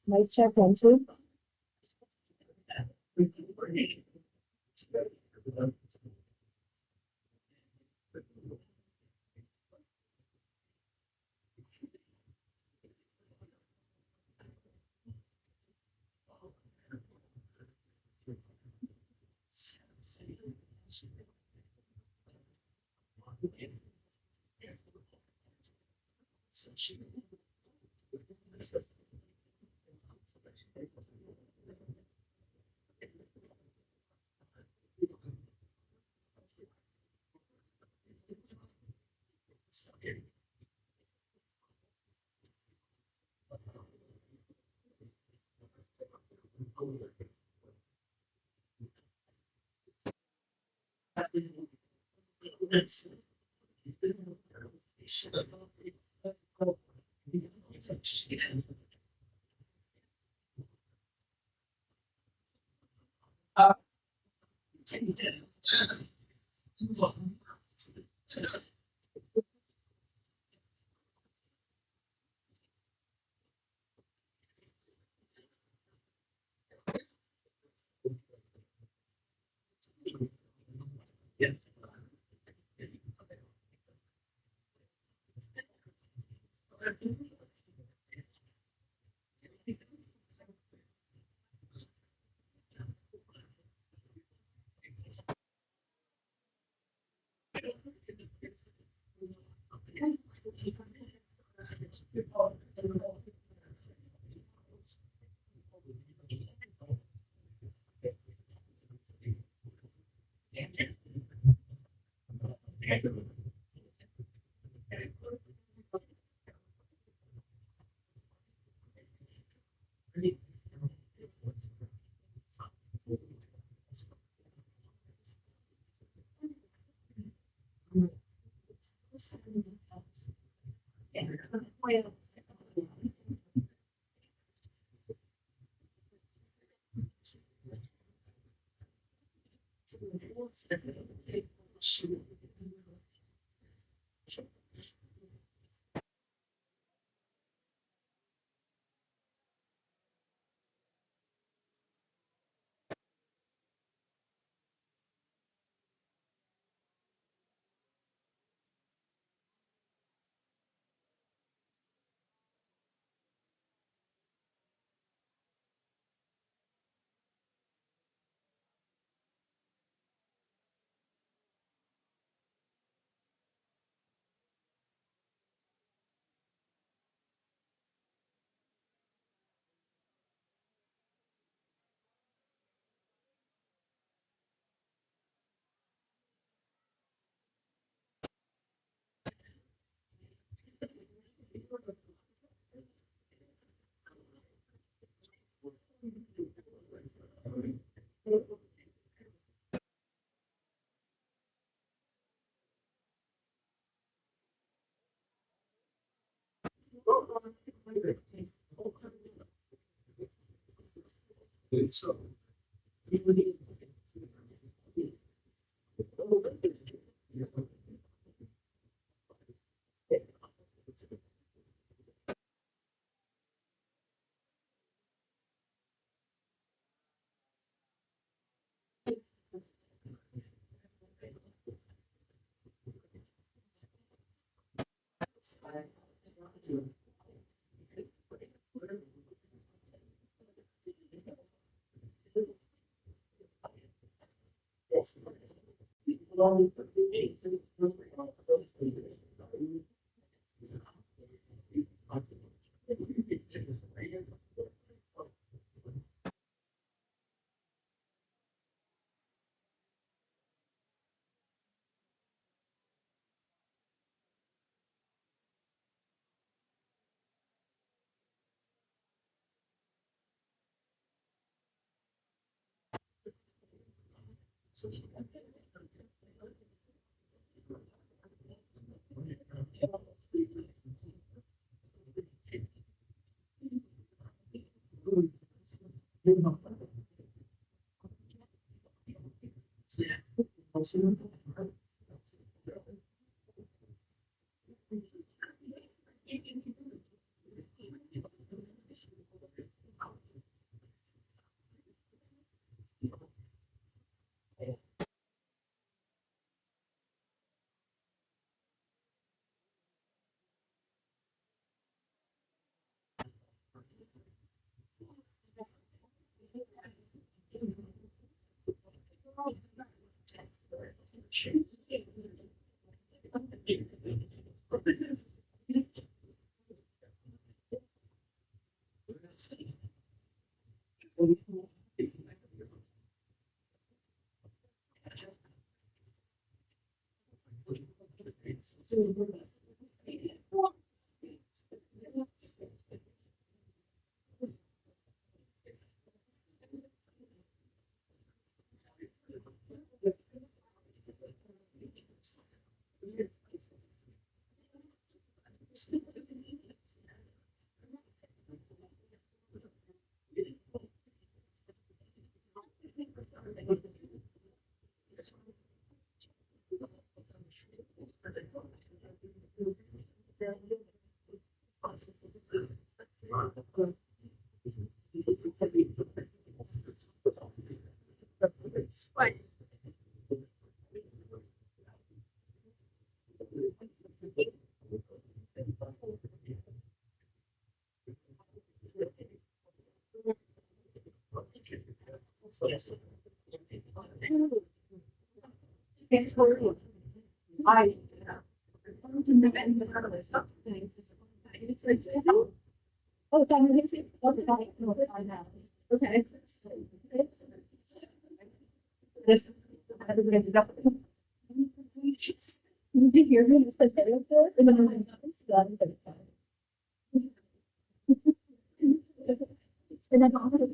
Mic check, 1, 2. I. Oh, it's on the okay, no, it's on now. Okay. This. Did you hear me? It's the video for it, and then it's done. And then also.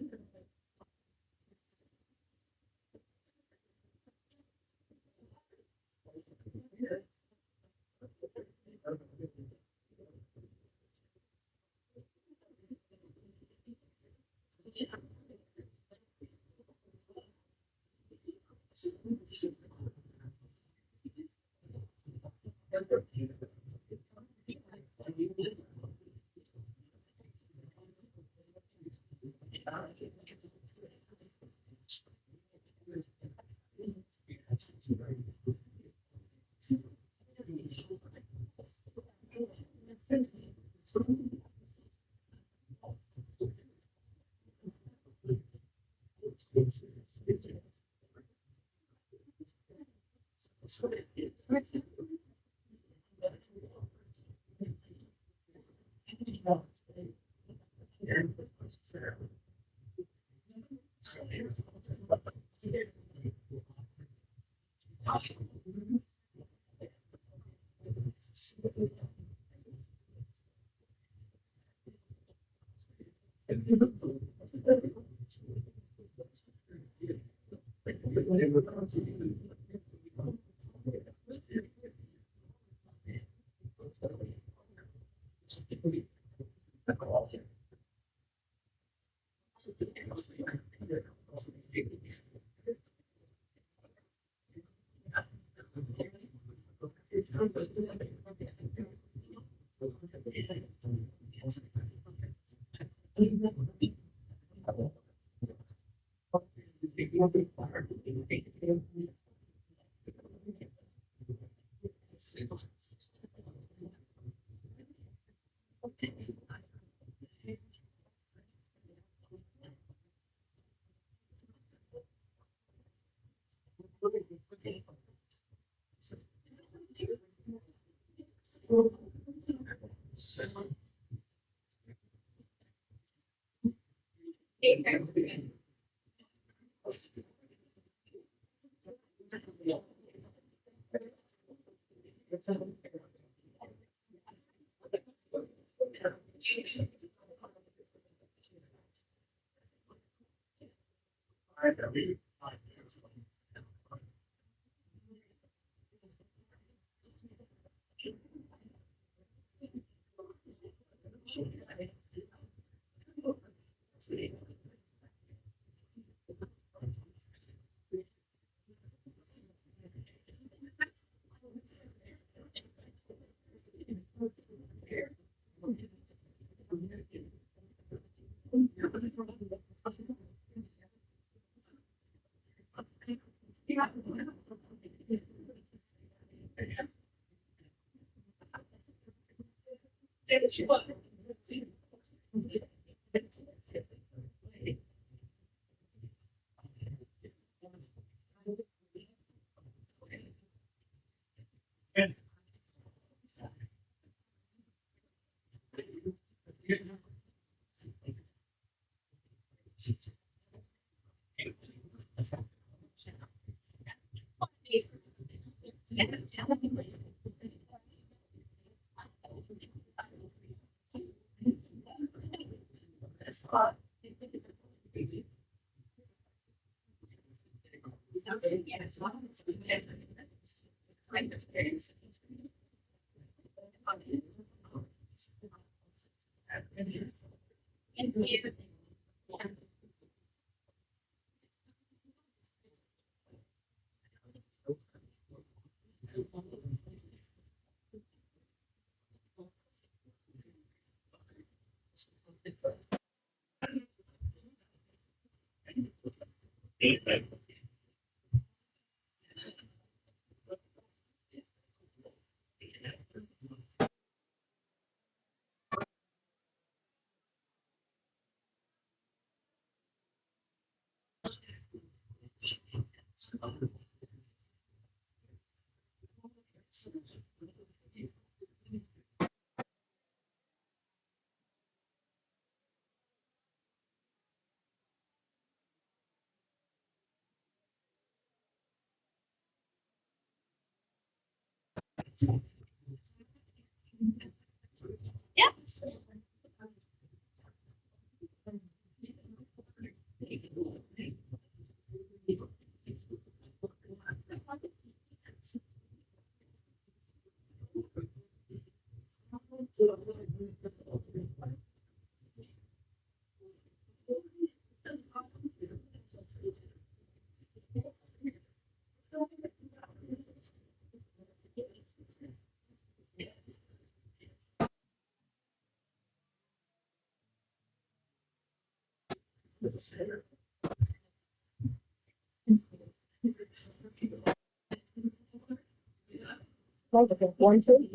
Like the one city.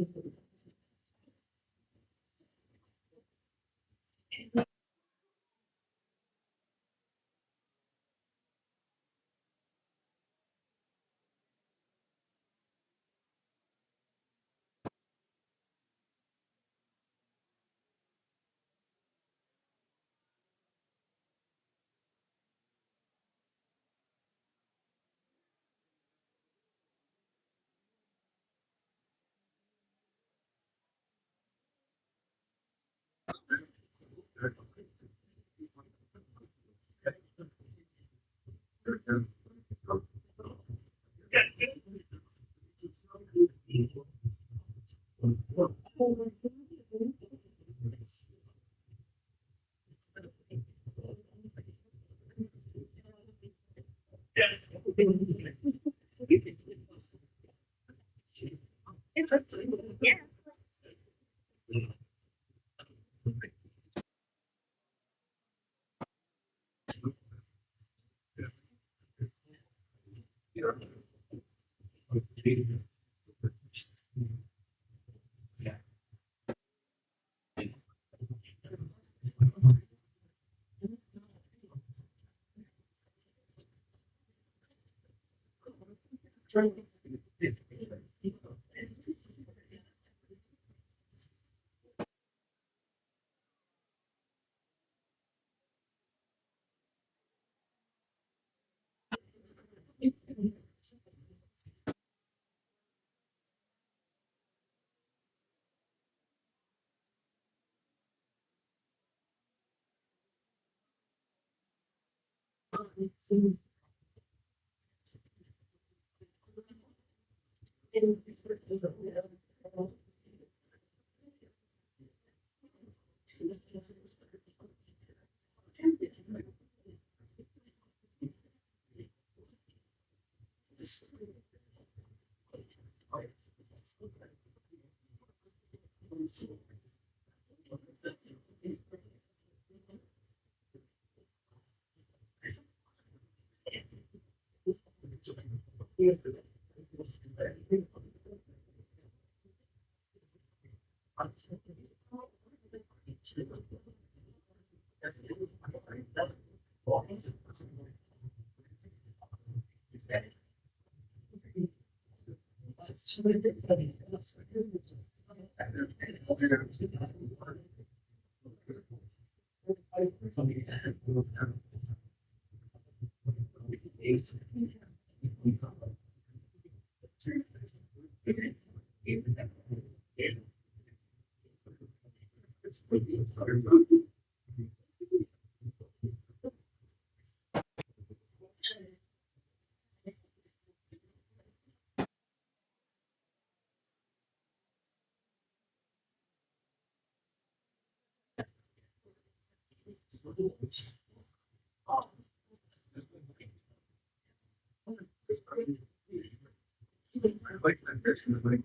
Like that picture, like,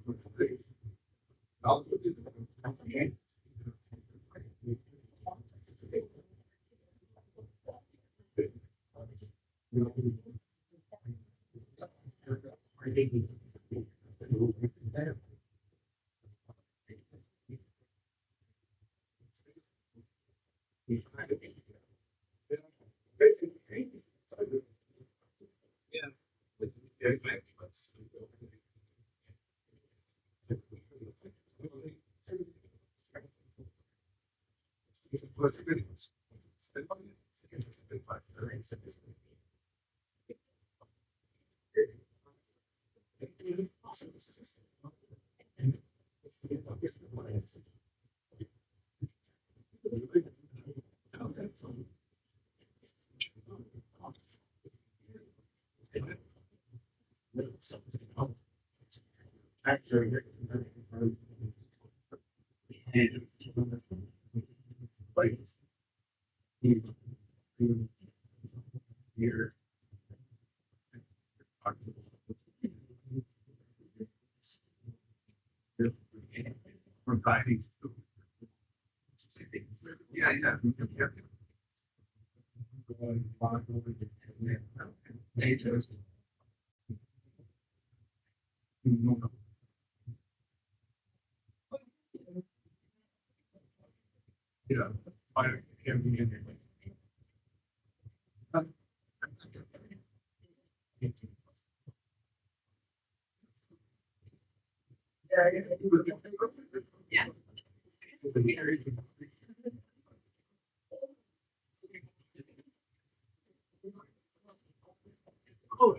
I'll put it. Okay. Providing. Yeah, yeah. Yeah. I can't be in there. Yeah. Oh,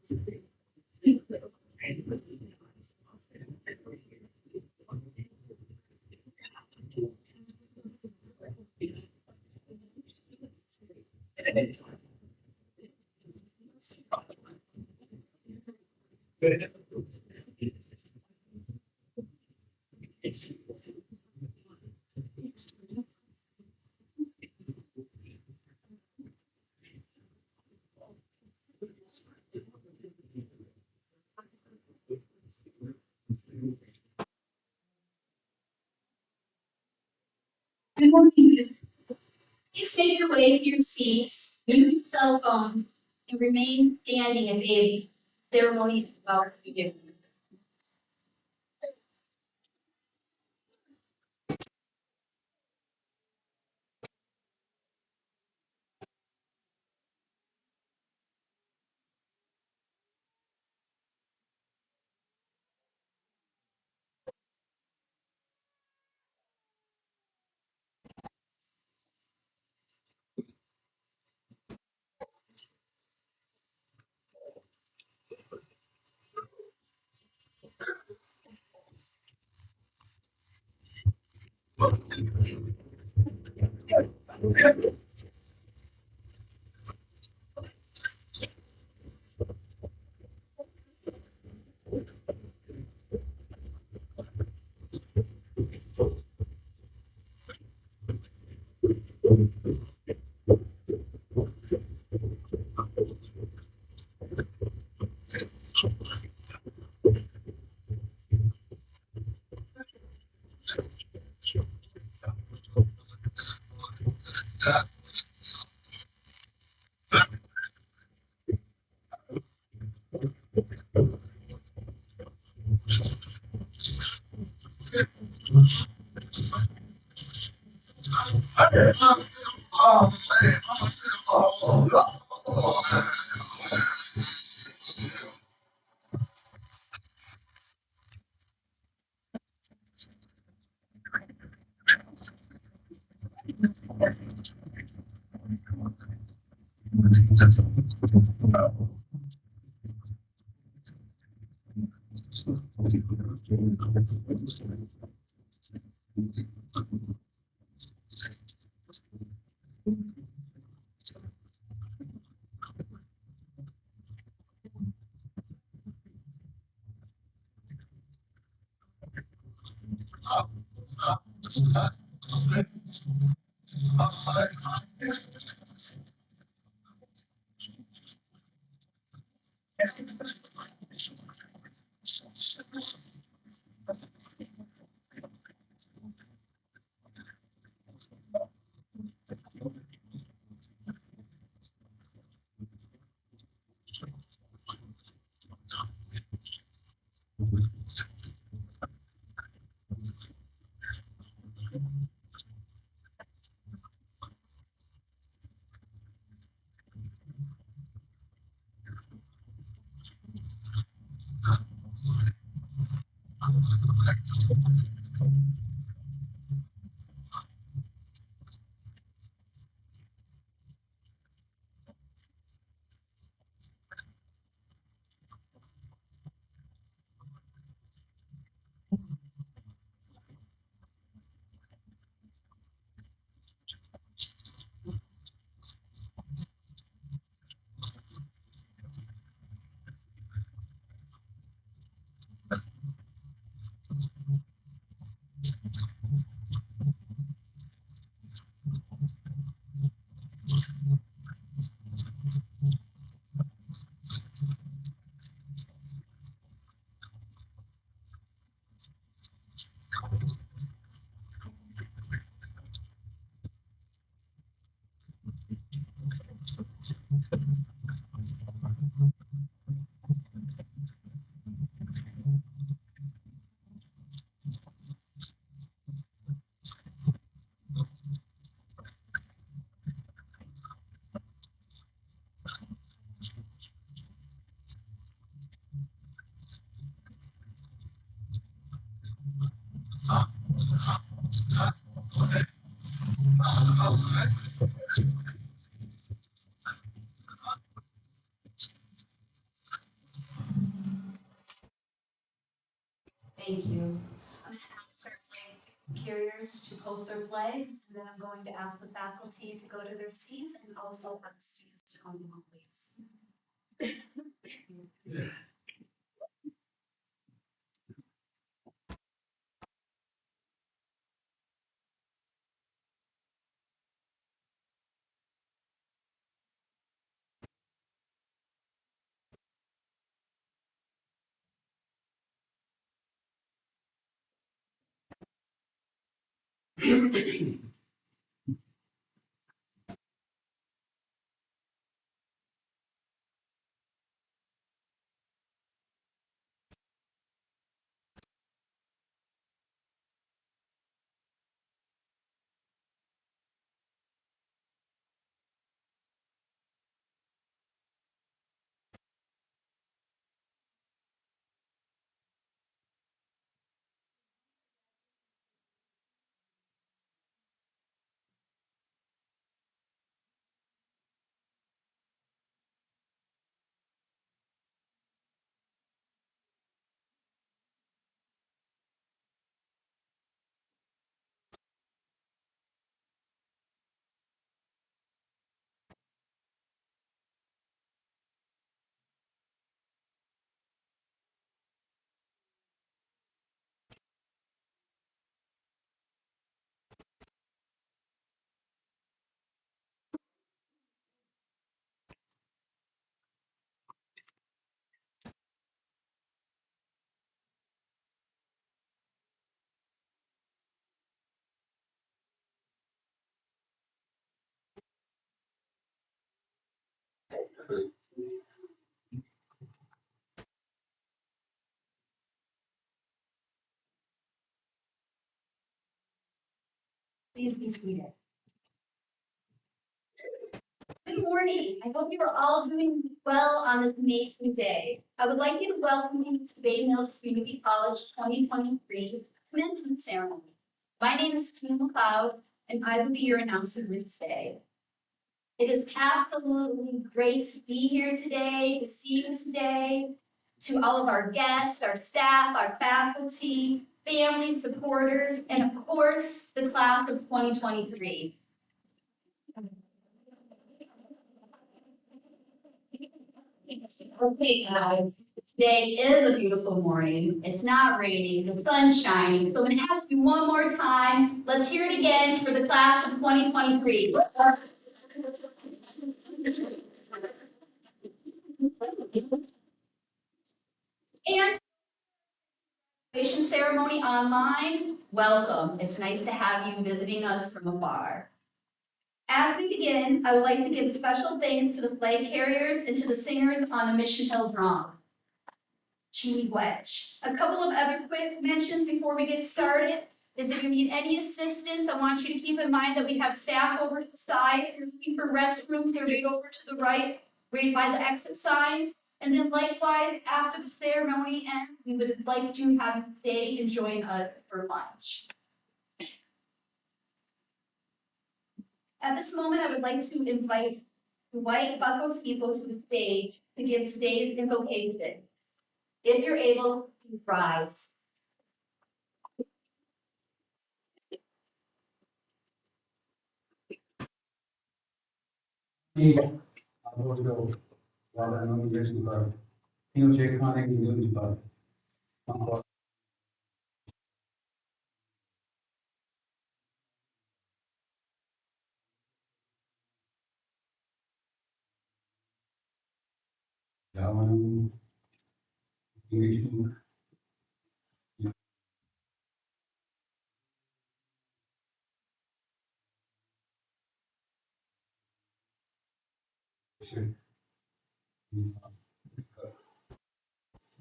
Good morning. Please make your way to your seats, mute your cell phone, and remain standing and the ceremony is about to begin. Thank you. I'm going to ask our flag carriers to post their flags, and then I'm going to ask the faculty to go to their seats and also our students to come down, please. Please be seated. Good morning. I hope you are all doing well on this amazing day. I would like to welcome you to Bay Mills Community College 2023 Commencement Ceremony. My name is Tina McLeod, and I will be your announcer today. It is absolutely great to be here today, to see you today, to all of our guests, our staff, our faculty, family, supporters, and of course, the class of 2023. Okay, guys, today is a beautiful morning. It's not raining, the sun's shining. So I'm going to ask you one more time. Let's hear it again for the class of 2023. And graduation ceremony online, welcome. It's nice to have you visiting us from afar. As we begin, I would like to give special thanks to the flag carriers and to the singers on the Mission Hill Drum. Chewy Wedge. A couple of other quick mentions before we get started is if you need any assistance, I want you to keep in mind that we have staff over to the side. If you're looking for restrooms, they're right over to the right by the exit signs. And then likewise, after the ceremony ends, we would like to have you stay and join us for lunch. At this moment, I would like to invite the white buckled people to the stage to give today's invocation. If you're able, please rise. Aborto, wala nang yes di ba? Yung check man ang yun di ba? Yaman ang English mo.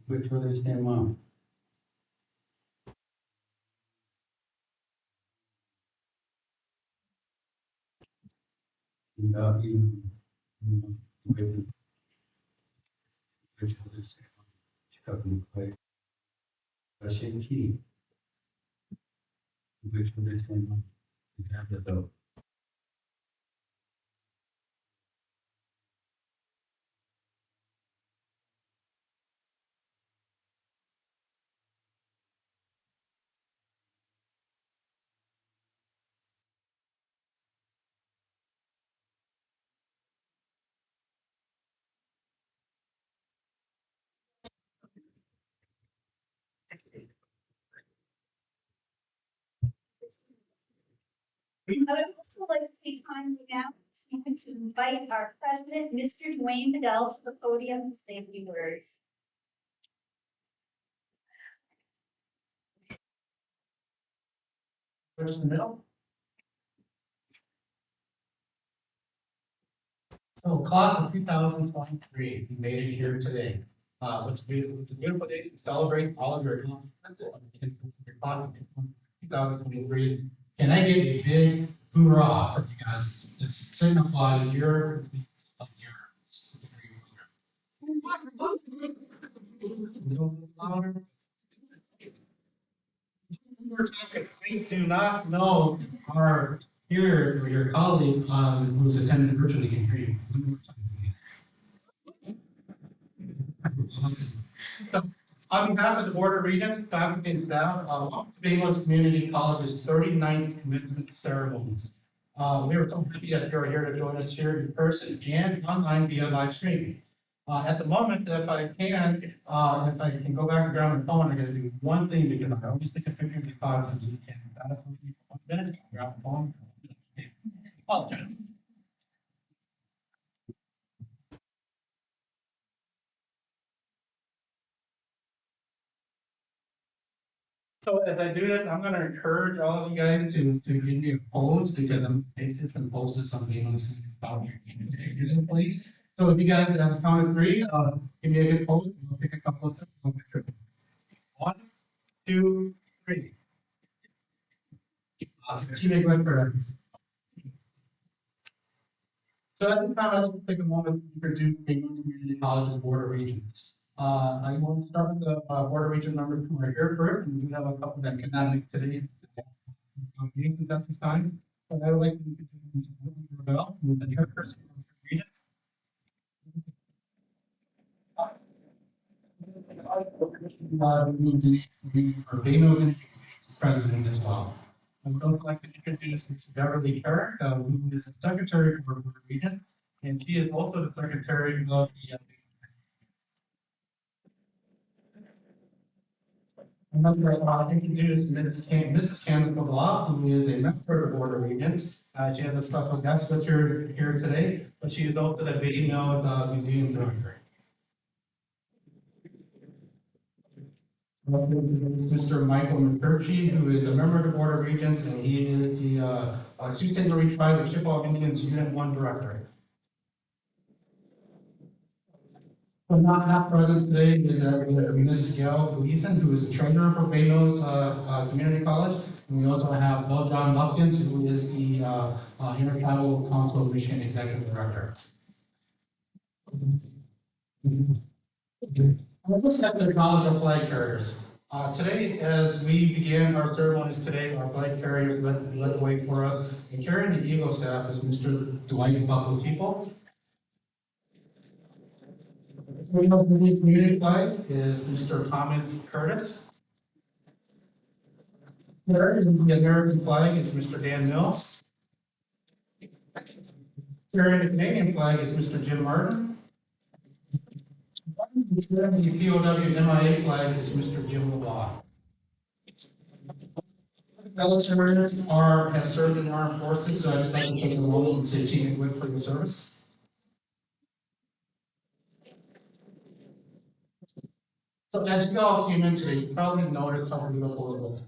Which one is their mom? Which one is their mom? Chicago play. Russian key. Which one is their mom? You have the dog. I would also like to take time right now to invite our president, Mr. Dwayne Bedell, to the podium to say a few words. First in the middle. So class of 2023, we made it here today. It's a beautiful day to celebrate all of your accomplishments in your class of 2023. Can I get a big hoorah for you guys to signify your of your louder? We do not know our peers or your colleagues who's attending virtually can hear you. Awesome. So, on behalf of the Board of Regents, faculty, and staff, welcome to Baylor's Community College's 39th commencement ceremonies. We are so happy that you're here to join us here in person and online via live streaming. At the moment, if I can go back and grab my phone, I'm going to do one thing because I always take a picture of the class and you can. That's 1 minute. Grab the phone. Apologize. So as I do this, I'm going to encourage all of you guys to give me a pose because I'm anxious and poses something on about your please. So if you guys have a count of three, give me a good pose. We'll pick a couple of steps. One, two, three. Awesome. Keep it going for us. So at this time, I'd like to take a moment to introduce Baylor Community College's Board of Regents. I want to start with the Board of Regent number 2 right here first, and we do have a couple that cannot make today. Meetings at this time. So I would like to introduce Mr. Rebel, who is the chairperson of the Regent. Urbano's president as well. I would also like to introduce Ms. Beverly Herrick, who is the secretary for the Board of Regents, and she is also the secretary of the introduce Mrs. Candace Law, who is a member of the Board of Regents. She has a special guest with her here today, but she is also the video museum director. Mr. Michael McCurchy, who is a member of the Board of Regents, and he is the Sioux Tingle Reach Tribe of Chippewa Indians Unit 1 director. Well, not present today is Ms. Gail Gleason, who is the treasurer for Baynos Community College. And we also have Bill John Lumpkins, who is the Intertribal Council of Michigan Executive Director. Let's start the College of Flag Carriers. Today, as we begin our ceremonies today, our flag carriers led the way for us. And carrying the Eagle staff is Mr. Dwight Buckle-Tipo. The community flag is Mr. Thomas Curtis. The American flag is Mr. Dan Mills. Carrying the Canadian flag is Mr. Jim Martin. The POW MIA flag is Mr. Jim Law. Fellow Mariners have served in the armed forces, so I just like to take a moment and say team good for your service. So as you all came in today, you probably noticed how beautiful it was.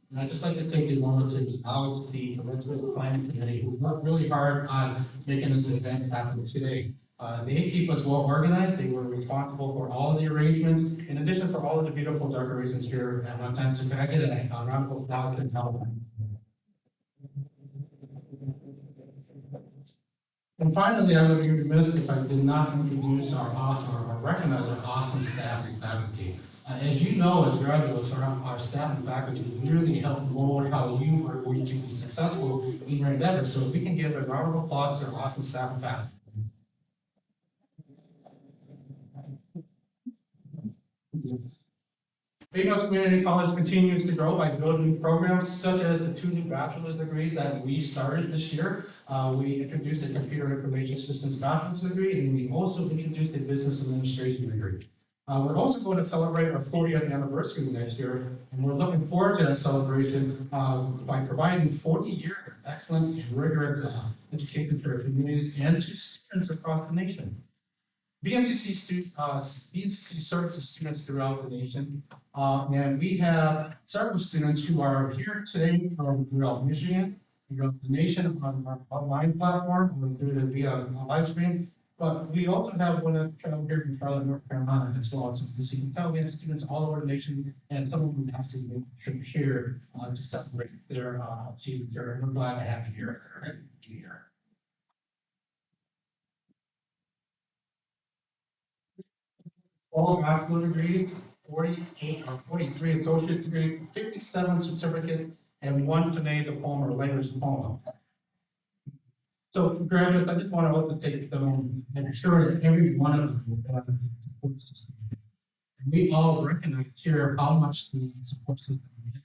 And I'd just like to take a moment to acknowledge the Commencement Planning Committee who worked really hard on making this event happen today. They keep us well organized. They were responsible for all of the arrangements, in addition for all of the beautiful decorations here at one time. So can I get a round of applause and help? And finally, I would be remiss if I did not introduce our awesome, or recognize our awesome staff and faculty. As you know, as graduates, our staff and faculty really help mold how you are going to be successful in your endeavors. So if we can give a round of applause to our awesome staff and faculty. Baynos Community College continues to grow by building new programs such as the 2 new bachelor's degrees that we started this year. We introduced a computer information systems bachelor's degree, and we also introduced a business administration degree. We're also going to celebrate our 40th anniversary next year, and we're looking forward to that celebration by providing 40 years excellent and rigorous education for our communities and to students across the nation. BMCC services students throughout the nation, and we have several students who are here today from throughout Michigan, throughout the nation on our online platform, or through the via live stream. But we also have one here from Charlotte, North Carolina as well. So as you can tell, we have students all over the nation, and some of them have to come here to celebrate their achievements. We're glad to have you here. All bachelor degrees, 48 or 43 associate degrees, 57 certificates, and one Canadian diploma or language diploma. So graduates, I just want to also take the moment and ensure that every one of them will have a support system. And we all recognize here how much the support system we have,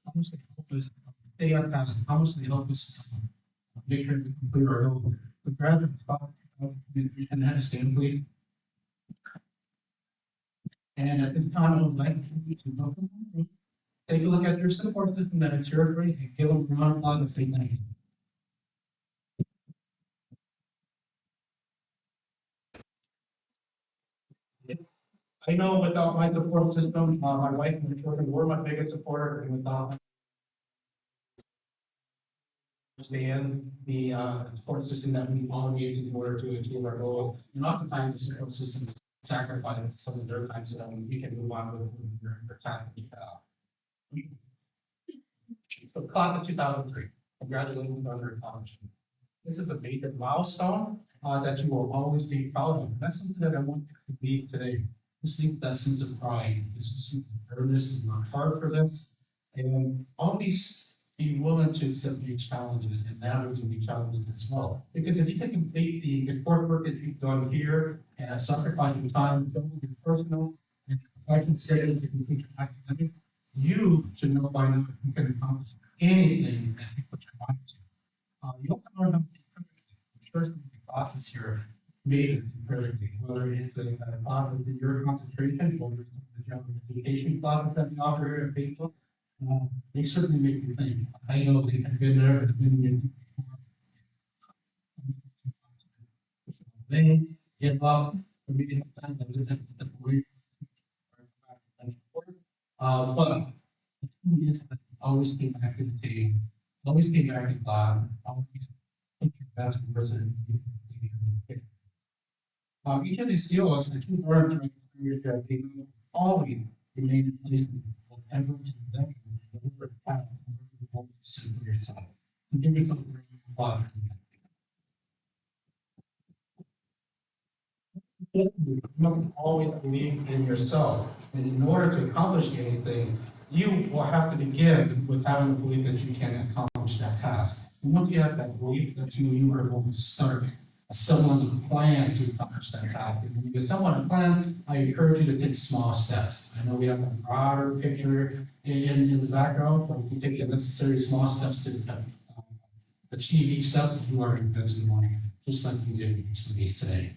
how much they help us stay on task, how much they help us make sure we complete our goals. The graduates, and have a stand, please. And at this time, I would like you to welcome them. Take a look at your support system that is here for you, and give them a round of applause and say thank you. I know without my support system, my wife and the children were my biggest supporter, and without understand the support system that we all need in order to achieve our goals. And oftentimes, the support system sacrifice some of their time so that we can move on with your task that you have. So class of 2003, congratulations on your accomplishment. This is a major milestone that you will always be proud of. That's something that I want you to be today. Just think that sense of pride, this is earnest and work hard for this, and always be willing to accept new challenges and navigate new challenges as well. Because if you can complete the coursework that you've done here and sacrifice your time, your personal and professional schedule to complete your academics, you should know by now that you can accomplish anything that you put your mind to. You don't learn how to sure the classes here made it incredibly, whether it's a class with your concentration or the general education classes that we offer here at Facebook. They certainly make you think. I know they have been there, it's been in. They give up, for me, sometimes I just have to step away. But the thing is that always came back to the table, always came back to God, always put your best person. Each of these COs that you learn during the career that they will always remain in place whatever to them, whatever path, whatever you set for yourself. So give yourself a round of applause. You must always believe in yourself, and in order to accomplish anything, you will have to begin with having the belief that you can accomplish that task. And once you have that belief, that's when you are going to start assembling a plan to accomplish that task. And when you assemble a plan, I encourage you to take small steps. I know we have a broader picture in the background, but if you take the necessary small steps to achieve each step, you are eventually going, just like you did with each of these today.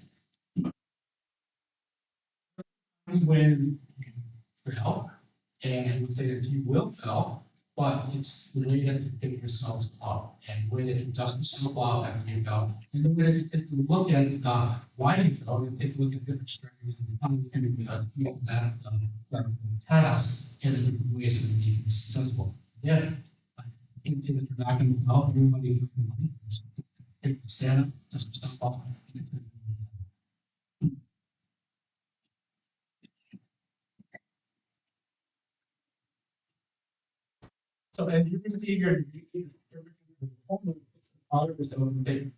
When you fail, and I would say that you will fail, but it's the way that you pick yourselves up and the way that you dust yourself off after you fail, and the way that you take a look at why you failed, and take a look at different strategies and how you can make that task in a different ways to be successful. Yeah, I can say that you're not going to help everybody. Take stand up, dust yourself off. So as you receive your followers that will take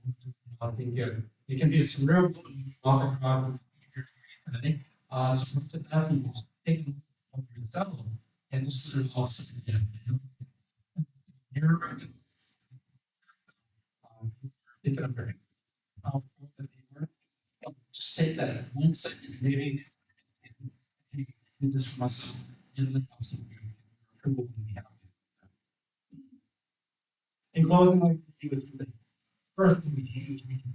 together. It can be a surreal walk across today. So to that people take over yourself and this is also you're take it up very just take that 1 second, maybe do this for myself and then also approval will be happy. In closing, I think the first thing we do is we can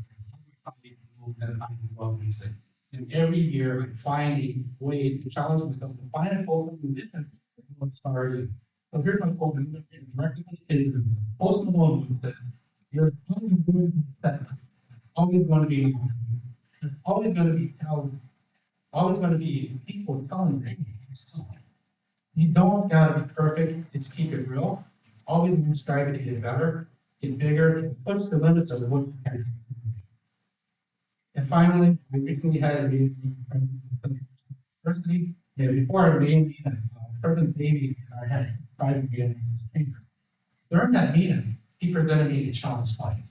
that I love music. And every year I find a way to challenge myself to find a goal in condition that will inspire you. So here's my quote, and it's directly to Post Malone said, "You're always going to be, there's always going to be always going to be people telling you, you don't gotta be perfect, just keep it real. Always strive to get better, get bigger, and push the limits of what you can do. And finally, I recently had a meeting with university, and before our main meeting, President Davies and I had a private meeting in his chamber. During that meeting, he presented me a challenge slide.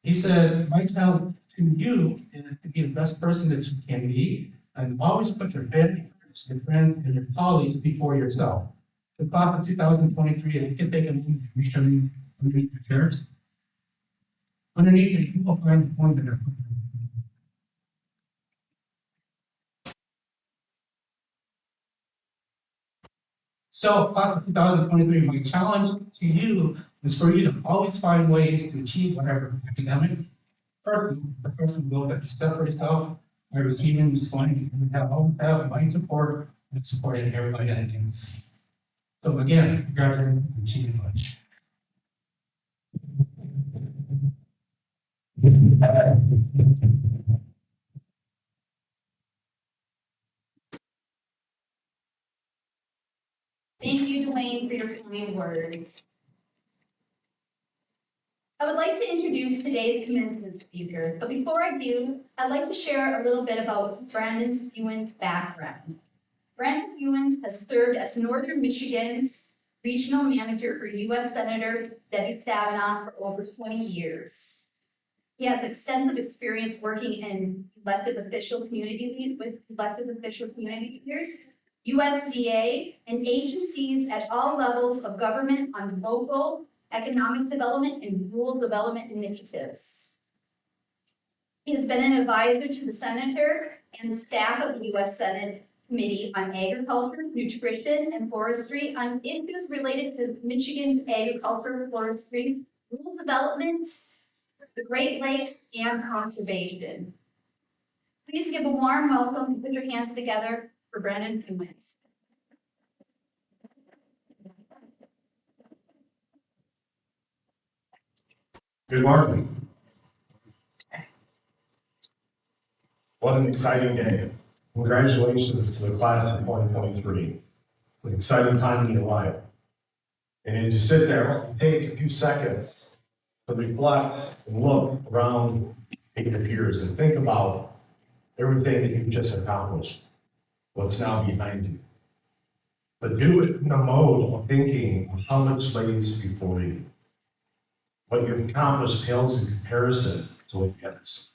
He said, my challenge to you is to be the best person that you can be, and always put your family, your friends, and your colleagues before yourself. The class of 2023, if you can take a moment to reach underneath your chairs. Underneath it, you will find the pointer. So, class of 2023, my challenge to you is for you to always find ways to achieve whatever academic, personal, professional goal that you set for yourself by receiving this funding, and always have my support and supporting everybody that needs. So again, congratulations on achieving much. Thank you, Dwayne, for your kind words. I would like to introduce today's commencement speaker, but before I do, I'd like to share a little bit about Brandon Spewen's background. Brandon Spewen has served as Northern Michigan's regional manager for U.S. Senator Debbie Stabenow for over 20 years. He has extensive experience working in elected official community leaders, USDA, and agencies at all levels of government on local, economic development, and rural development initiatives. He has been an advisor to the Senator and the staff of the U.S. Senate Committee on Agriculture, Nutrition, and Forestry on issues related to Michigan's agriculture, forestry, rural development, the Great Lakes, and conservation. Please give a warm welcome and put your hands together for Brandon Spewen. Good morning. What an exciting day. Congratulations to the class of 2023. It's an exciting time in your life. And as you sit there, take a few seconds to reflect and look around at your peers and think about everything that you've just accomplished, what's now behind you. But do it in the mode of thinking of how much lays before you. What you've accomplished pales in comparison to what you haven't.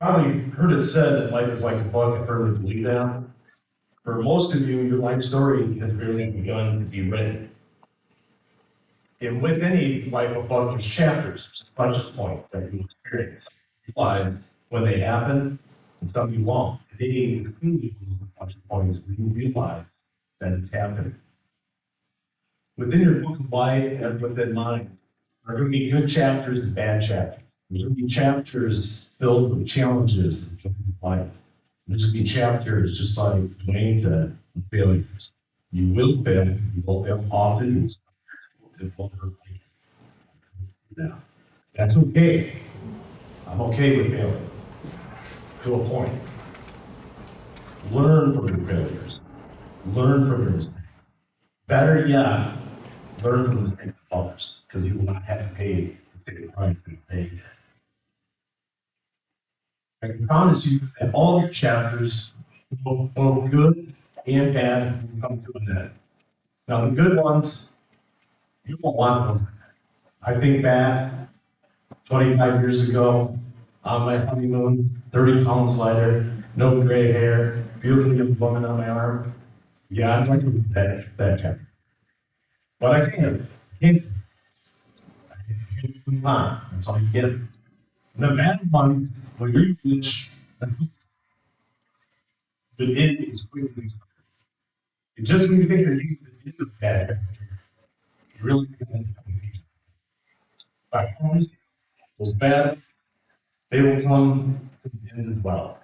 Probably heard it said that life is like a book. I firmly believe that. For most of you, your life story has barely begun to be written. And with any life of book, there's chapters, there's a touch point that you experience. You realize when they happen, and some you won't. Today, the conclusion of the touch points where you realize that it's happening. Within your book of life and within mine, there are going to be good chapters and bad chapters. There's going to be chapters filled with challenges in life. There's going to be chapters just like Dwayne said, failures. You will fail. You will fail often. Now, that's okay. I'm okay with failing to a point. Learn from your failures. Learn from your mistakes. Better yet, learn from the mistakes of others, because you will not have to pay to take the price to pay. I can promise you that all your chapters, both good and bad, will come to an end. Now, the good ones, you won't want those. I think back 25 years ago, on my honeymoon, 30 pounds lighter, no gray hair, beautiful young woman on my arm. Yeah, I'd like to do that chapter. But I can't. Move on. That's all you get. And the bad one, when you're rich, but it is quickly. And just when you think you're used to the bad chapter, you really can't. I promise you, those bad, they will come to the end as well.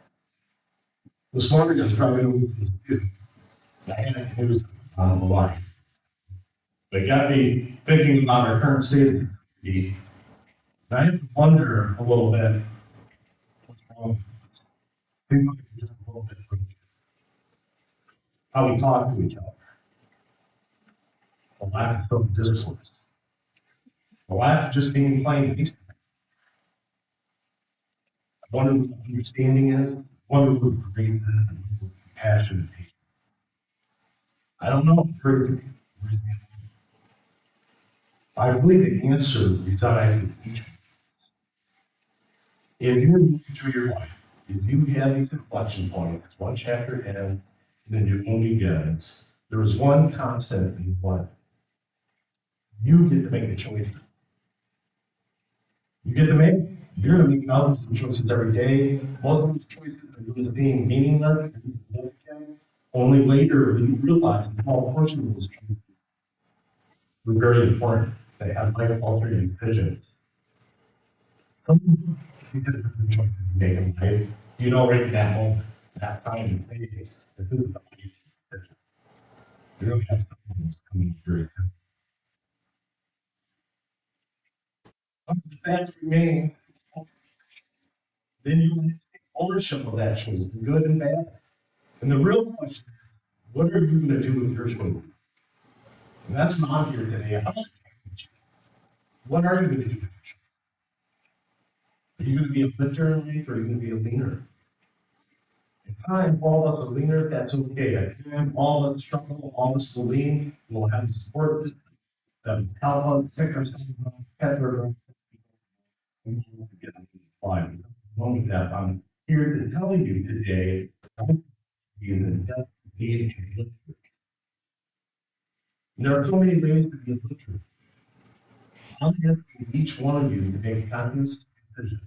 This morning I was driving over to the zoo, I had news on the line. But it got me thinking about our current state of the community. And I have to wonder a little bit what's wrong. Think about it just a little bit from how we talk to each other, the lack of social discourse, the lack of just being plain decent. I wonder what the understanding is. I wonder what the grace is, and what the compassion is. I don't know. I believe the answer resides in each. If you're moving through your life, if you have these inflection points, one chapter ends, and then your own begins, there is one constant in life. You get to make the choices. You get to make, you're going to make thousands of choices every day. Most of those choices are going to be meaningless. Only later will you realize a small portion of those choices were very important. They had life altering decisions. Some you could have choices you make in life. You know, right in that moment, that time and place, this is the decision. You really have something that's coming very soon. But the facts remain, then you will take ownership of that choice, good and bad. And the real question is, what are you going to do with your choice? And that's what I'm here today. I'm not talking to you. What are you going to do with your choice? Are you going to be a lifter in life, or are you going to be a leaner? In time, all of us are leaner, that's okay. At time, all of us struggle, all of us will lean, we'll have the support system that will help us pick ourselves up, catch our breath, and we'll get on the fly. Along with that, I'm here to tell you today, I'm in the depth of being a lifter. There are so many ways to be a lifter. I'm asking each one of you to make a conscious decision.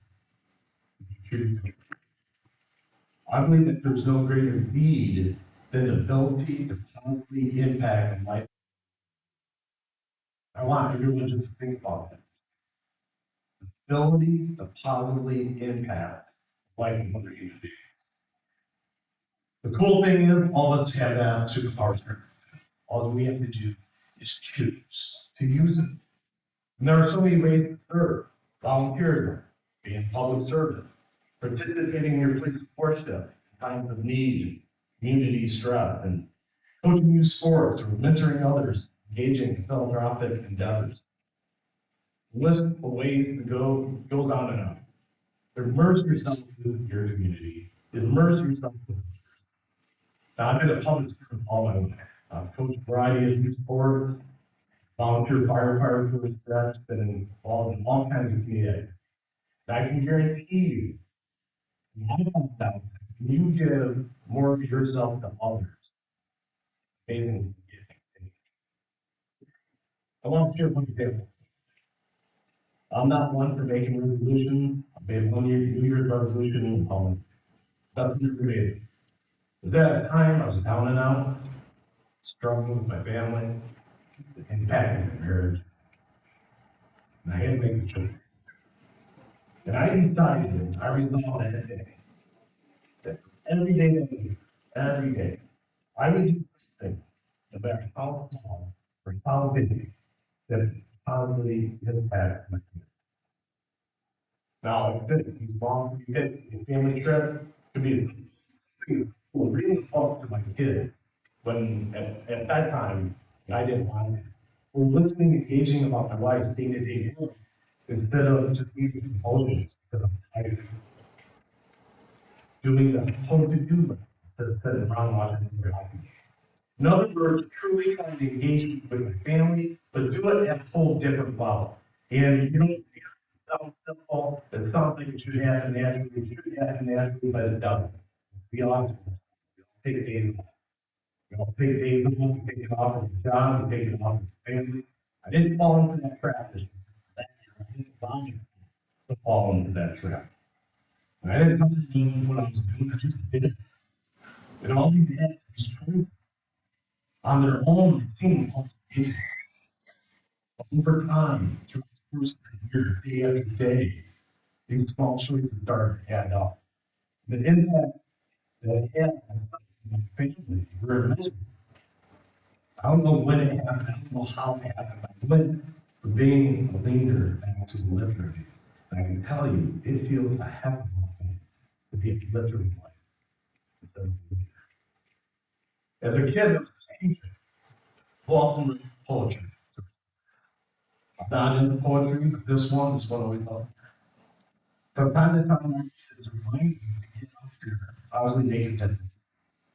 I believe that there's no greater need than the ability to positively impact life. I want everyone to think about that. The ability to positively impact life of other human beings. The cool thing is, all of us have that superpower. All we have to do is choose to use it. And there are so many ways to serve. Volunteering, being a public servant, participating in your police support staff, times of need, community stress, and coaching youth sports or mentoring others, engaging in philanthropic endeavors. The list of ways to go goes on and on. Immerse yourself in your community. Immerse yourself in. Now, I've been a public servant all my life. I've coached a variety of youth sports, volunteer firefighter that's been involved in all kinds of communities. And I can guarantee you, when you give more of yourself to others, amazing. I want to share one example. I'm not one for making resolutions. I made one year, New Year's resolution in public. That's creative. Was at a time I was down and out, struggling with my family, impacting my marriage. And I had to make a choice. And I decided, I resolved that day, that every day, I would do this thing, no matter how small or how big, that positively impact my community. Now, if it's long, you get a family trip, could be reading a book to my kids when at that time I didn't want it. Or listening, engaging about my wife's day-to-day work instead of just eating emotions because I'm tired. Doing the home to-do list instead of sitting around watching their hockey. In other words, truly trying to engage with my family, but do it at a whole different level. And you don't sound simple, it sounds like it should happen naturally, but it doesn't. Be honest, take a day off. You know, take days off, you take it off of your job, you take it off of your family. I didn't fall into that trap this year. That year, I didn't allow you to fall into that trap. And I didn't come to know what I was doing, I just did it. And all you had was truth on their own team. Over time, through the course of the year, day after day, these small choices started to add up. The impact that it had on my family were immense. I don't know when it happened, I don't know how it happened, but I went from being a leader back to the lifter. And I can tell you, it feels a heck of a lot better to be a lifter in life instead of a leader. As a kid, I was a teacher. Well, I'm poetry. I'm not into poetry, but this one is what I love. From time to time, I just remind me to get out there. Obviously, naked tendency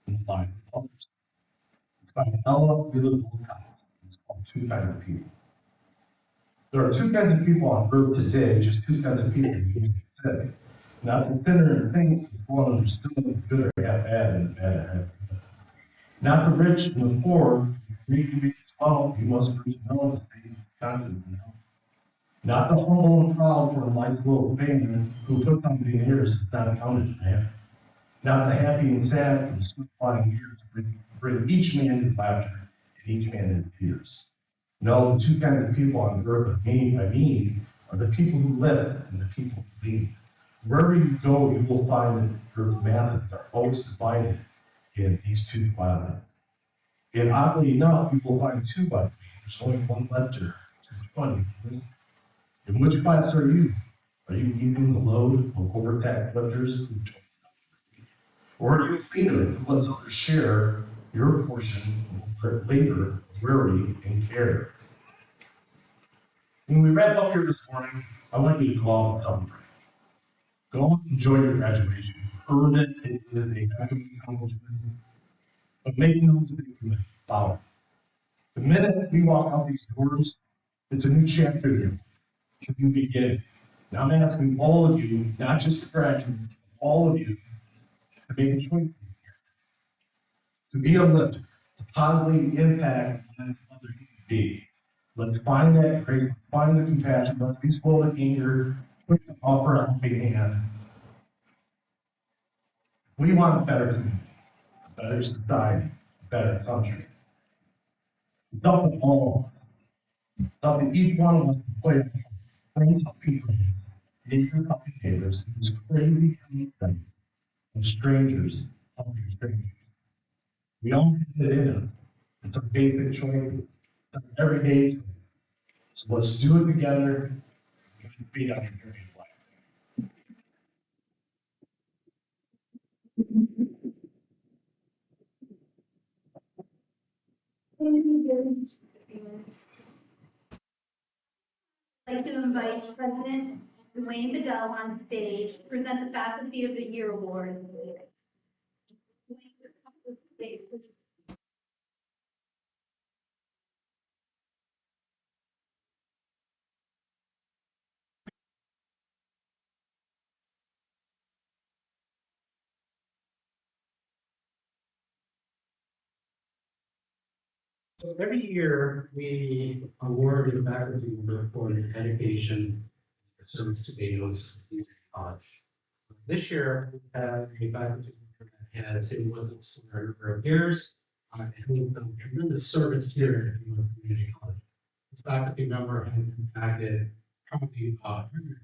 in the line of others. It's by Ella Willard-Wilcox. It's called Two Kinds of People. There are two kinds of people on earth today, just two kinds of people in human today. Not the thinner and things, the one understood, the good or half bad, and the bad or half good. Not the rich and the poor, read to be well, you must reach no to be confident now. Not the humble and proud for life's little fan who puts on the ears is not accounted man. Not the happy and sad for the swift flying years bring each man his laughter and each man his tears. No, the two kinds of people on earth I mean, are the people who live and the people who lead. Wherever you go, you will find that earth's masses are always divided in these two classes. And oddly enough, you will find two by three. There's only one lector, 220. In which class are you? Are you eating the load of overtaxed lectors? Or are you a leader who lets others share your portion of labor, worry, and care? When we wrap up here this morning, I want you to go out and celebrate. Go and enjoy your graduation. You earned it. It is a academic accomplishment. But make no mistake about it. The minute we walk out these doors, it's a new chapter here. It's a new beginning. Now I'm asking all of you, not just the graduates, all of you, to make a choice. To be a lifter, to positively impact other human beings. Let's find that grace, find the compassion, let's be slow to anger, quick to offer a helping hand. We want a better community, a better society, a better country. It's up to all of us. It's up to each one of us to play a part. Friends of people, neighbors of neighbors, who's crazy and them, and strangers helping strangers. We all get it in us. It's our basic choice. It's our everyday choice. So let's do it together. Be on your journey of life. I'd like to invite President Dwayne Bedell on stage to present the Faculty of the Year Award. So every year, we award the faculty member for their dedication or service to Daniels Community College. This year, we have a faculty member that has been with us for a number of years, and who has done tremendous service here at Daniels Community College. This faculty member has impacted probably hundreds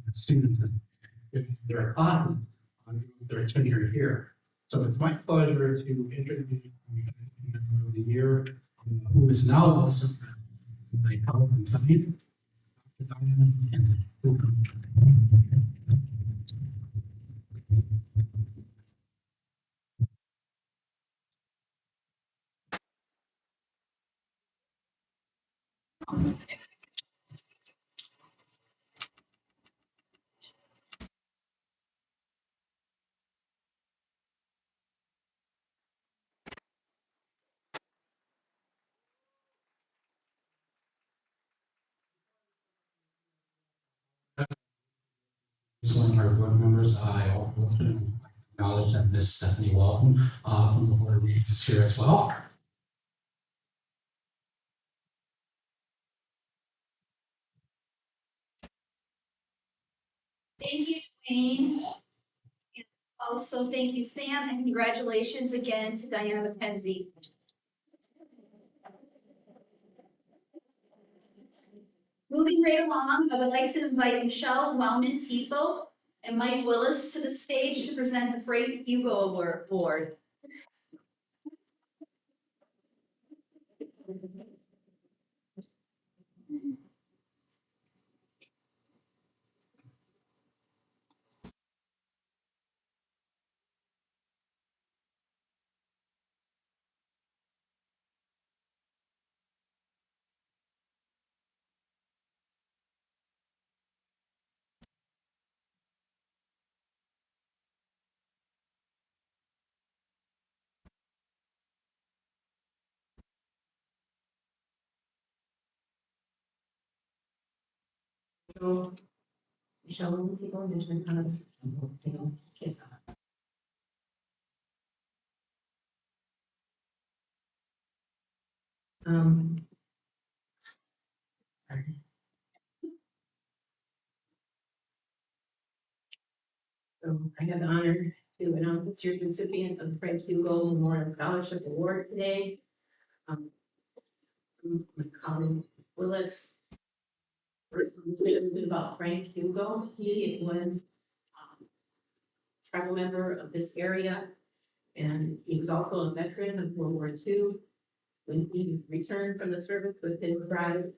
of students in their classes on their tenure here. So it's my pleasure to introduce the faculty member of the year, who is now also my health and science, Dr. Diana Hanson. One of our board members, I also acknowledge that Miss Stephanie Walton from the Board of Regents is here as well. Thank you, Dwayne. And also, thank you, Sam, and congratulations again to Diana McKenzie. Moving right along, I would like to invite Michelle Wellman-Tifo and Mike Willis to the stage to present the Frank Hugo Award. Michelle, will you take a look at comments? Okay. Sorry. So I have the honor to announce your recipient of the Frank Hugo Memorial Scholarship Award today. My colleague Willis. A little bit about Frank Hugo. He was a tribal member of this area, and he was also a veteran of World War II. When he returned from the service with his tribe,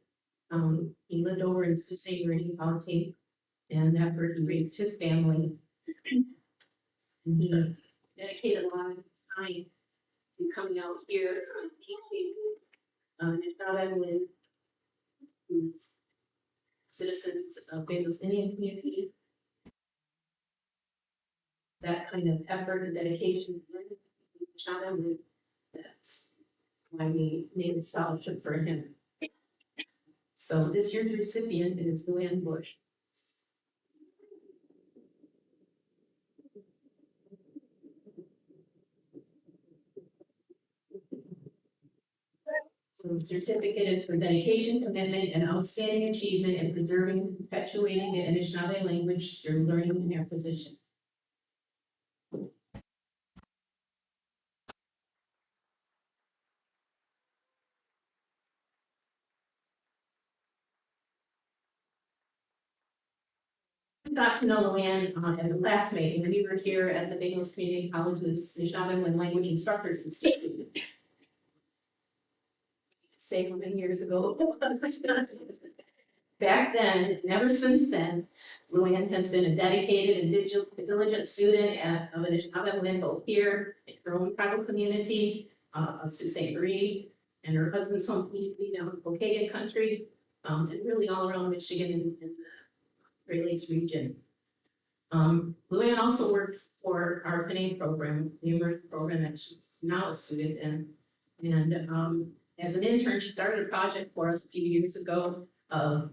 he lived over in Sault Ste. Marie County, and that's where he raised his family. And he dedicated a lot of his time to coming out here and teaching citizens of Baylor's Indian community. That kind of effort and dedication, that's why we named a scholarship for him. So this year's recipient is Luann Bush. So the certificate is for dedication, commitment, and outstanding achievement in preserving and perpetuating the Anishinaabe language through learning and acquisition. Got to know Luann as a classmate, and we were here at the Bengals Community College's Anishinaabe Language Instructors Institute. Say how many years ago. Back then, and ever since then, Luann has been a dedicated and diligent student of Anishinaabe both here in her own tribal community of Sault Ste. Marie, and her husband's home community down in Pokagon country, and really all around Michigan and the Great Lakes region. Luann also worked for our Canadian program, the immersion program that she's now a student in. And as an intern, she started a project for us a few years ago of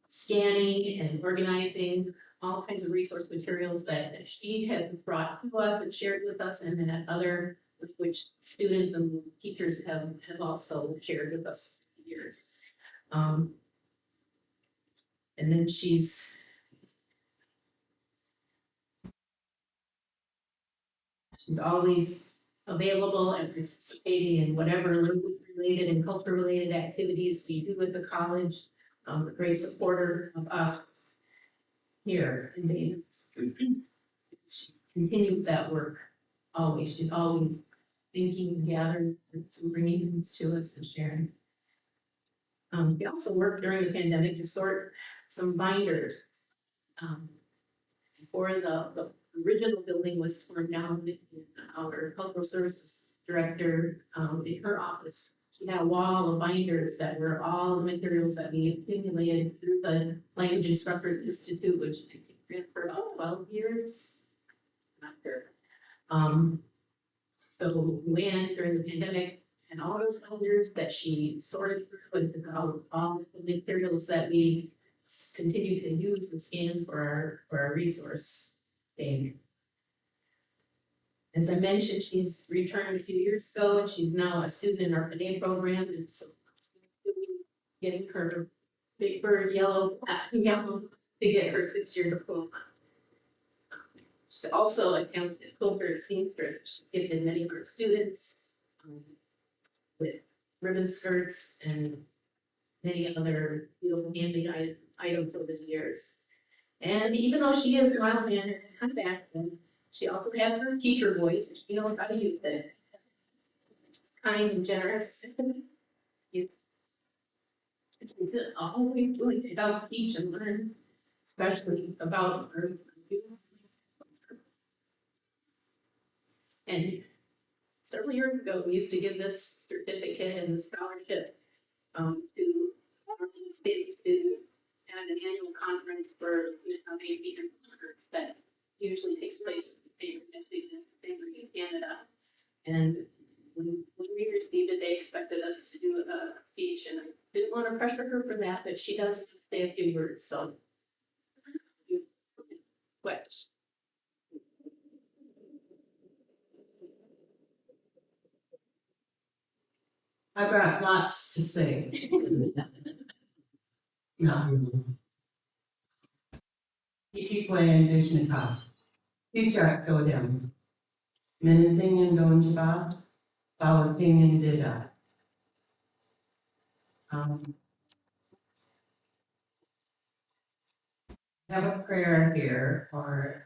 scanning and organizing all kinds of resource materials that she has brought to us and shared with us, and that other which students and teachers have also shared with us for years. And then she's always available and participating in whatever language-related and culture-related activities we do at the college. A great supporter of us here in Davis. She continues that work always. She's always thinking and gathering and bringing things to us and sharing. We also worked during the pandemic to sort some binders. Before the original building was torn down, our cultural services director in her office, she had a wall of binders that were all the materials that we accumulated through the Language Instructors Institute, which I think ran for about 12 years. Not sure. So Luann, during the pandemic, and all those binders that she sorted through and took out all the materials that we continue to use and scan for our resource bank. As I mentioned, she's returned a few years ago, and she's now a student in our Canadian program, and so getting her big bird yellow to get her 6-year diploma. She's also a talented quilter and seamstress. She's gifted many of her students with ribbon skirts and many other beautiful handmade items over the years. And even though she is mild-mannered and kind of active, she also has her teacher voice, and she knows how to use it. She's kind and generous. She's always willing to help teach and learn, especially about her. And several years ago, we used to give this certificate and the scholarship to our state student at an annual conference for Anishinaabe teachers and learners that usually takes place in Canada. And when we received it, they expected us to do a speech, and I didn't want to pressure her for that, but she does say a few words, so I've got lots to say. No. Iki kwen dishnikas. Teacher go down. Menacing and donjiba. Bawating and dida. I have a prayer here for,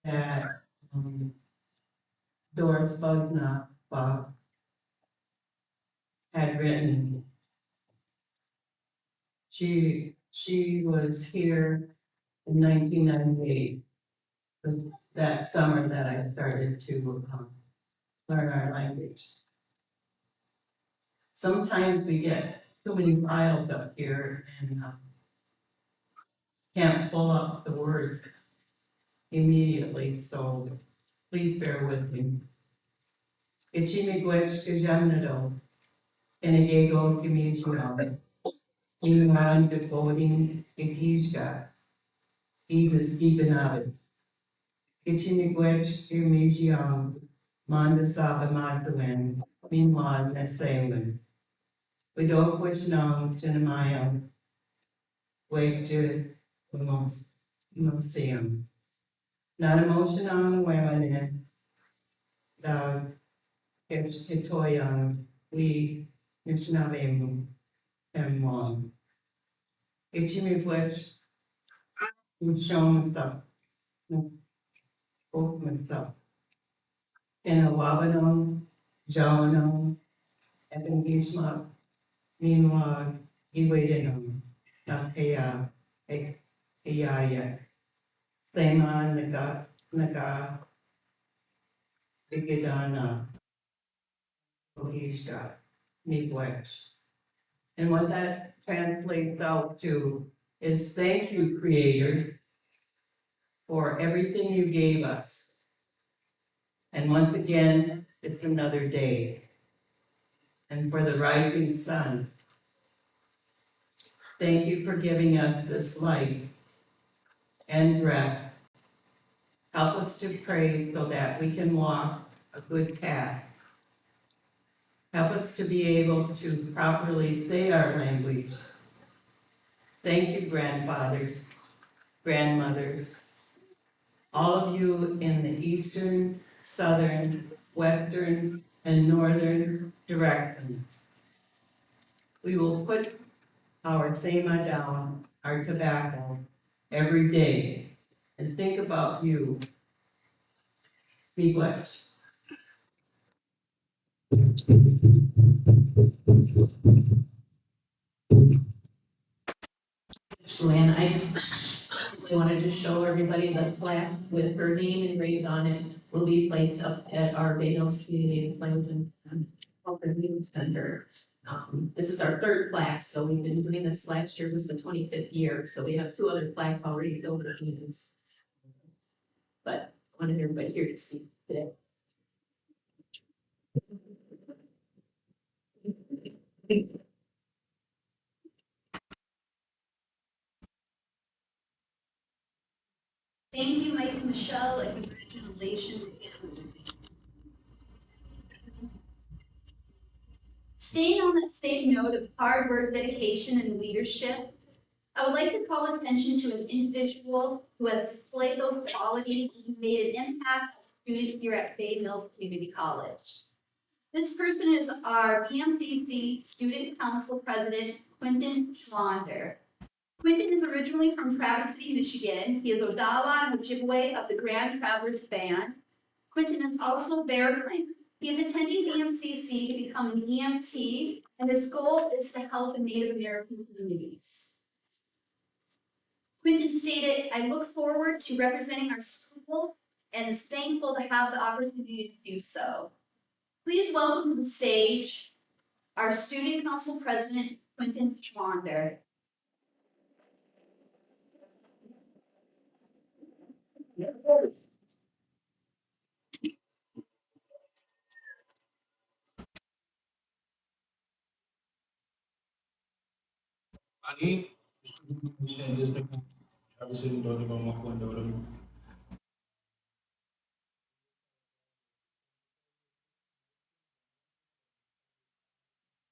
that, Doris Bosna, had written. She was here in 1998, was that summer that I started to learn our language. Sometimes we get too many files up here and can't pull up the words immediately, so please bear with me. Ichimigwech Gajamnado, Enegego Gimichio, Iman Devoting Ikijga, Jesus Ibanabit. Ichimigwech Gimichio, Manda Saba Magdalene, meanwhile Nesalim. We don't question on Jenemiah, wake to the most museum. Not emotion on women, thou Kitoyan, we Nishnavim, and one. Ichimi Butch, who's shown myself, both myself. In a Wabanum, Jono, Evan Gishma, meanwhile, he waited on, Nakaya, Eyaya, Sema, Naga, Bigidana, Ohishka, Midwest. And what that translates out to is thank you, Creator, for everything you gave us. And once again, it's another day. And for the rising sun, thank you for giving us this life and breath. Help us to pray so that we can walk a good path. Help us to be able to properly say our language. Thank you, grandfathers, grandmothers, all of you in the eastern, southern, western, and northern directions. We will put our sema down, our tobacco, every day, and think about you. Be blessed. Joanne, I just wanted to show everybody the plaque with her name engraved on it will be placed up at our Bayonne Community Planning and Health and Human Center. This is our third plaque, so we've been doing this, last year was the 25th year, so we have 2 other plaques already filled with meetings. But I wanted everybody here to see today. Thank you, Mike and Michelle, and congratulations again. Staying on that same note of hard work, dedication, and leadership, I would like to call attention to an individual who has displayed those qualities and made an impact as a student here at Bay Mills Community College. This person is our PMCC Student Council President, Quentin Schwander. Quentin is originally from Traverse City, Michigan. He is Odawa and Ojibwe of the Grand Traverse Band. Quentin is also Bear Clan. He is attending BMCC to become an EMT, and his goal is to help the Native American communities. Quentin stated, I look forward to representing our school and is thankful to have the opportunity to do so. Please welcome to the stage our Student Council President, Quentin Schwander. Ani, district, Travis City, Dodi, Bama, Kwanda,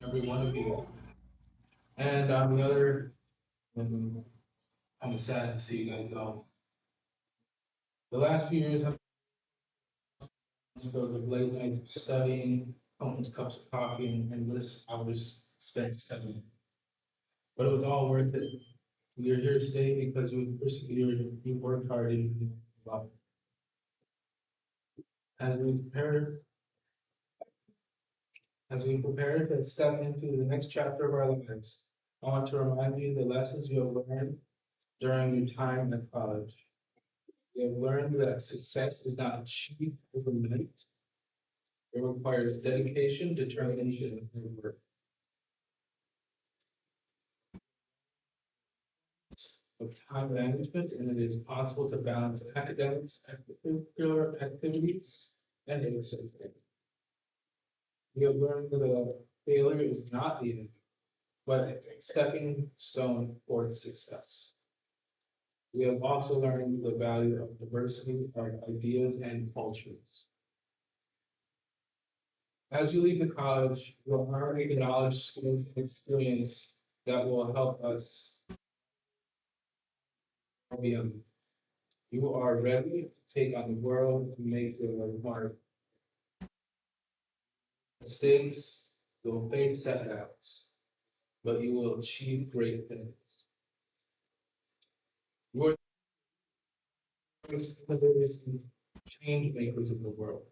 every one of you. And on the other, I'm sad to see you guys go. The last few years have been filled with late nights of studying, countless cups of coffee, and endless hours spent studying. But it was all worth it. We are here today because you persevered, you worked hard, and you love it. As we prepare to step into the next chapter of our lives, I want to remind you the lessons you have learned during your time at college. You have learned that success is not achieved overnight. It requires dedication, determination, and hard work. Of time management, and it is possible to balance academics, extracurricular activities, and exercise. We have learned that a failure is not the end, but a stepping stone towards success. We have also learned the value of diversity of ideas and cultures. As you leave the college, you will already the knowledge, skills, and experience that will help us beyond. You are ready to take on the world and make your mark. Mistakes, you will face setbacks, but you will achieve great things. You are innovators and change makers of the world.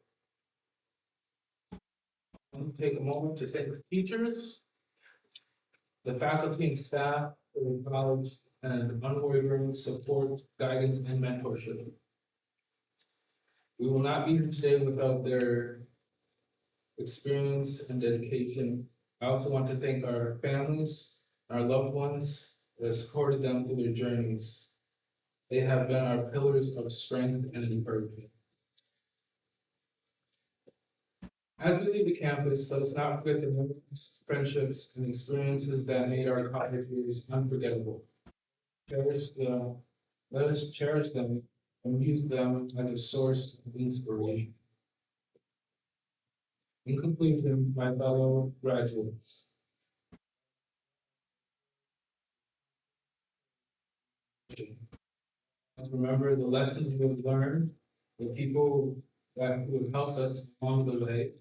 Take a moment to thank the teachers, the faculty and staff of the college, and unwavering support, guidance, and mentorship. We will not be here today without their experience and dedication. I also want to thank our families, our loved ones that supported them through their journeys. They have been our pillars of strength and encouragement. As we leave the campus, let us not forget the memories, friendships, and experiences that made our college years unforgettable. Let us cherish them and use them as a source of inspiration. In conclusion, my fellow graduates, remember the lessons you have learned, the people who have helped us along the way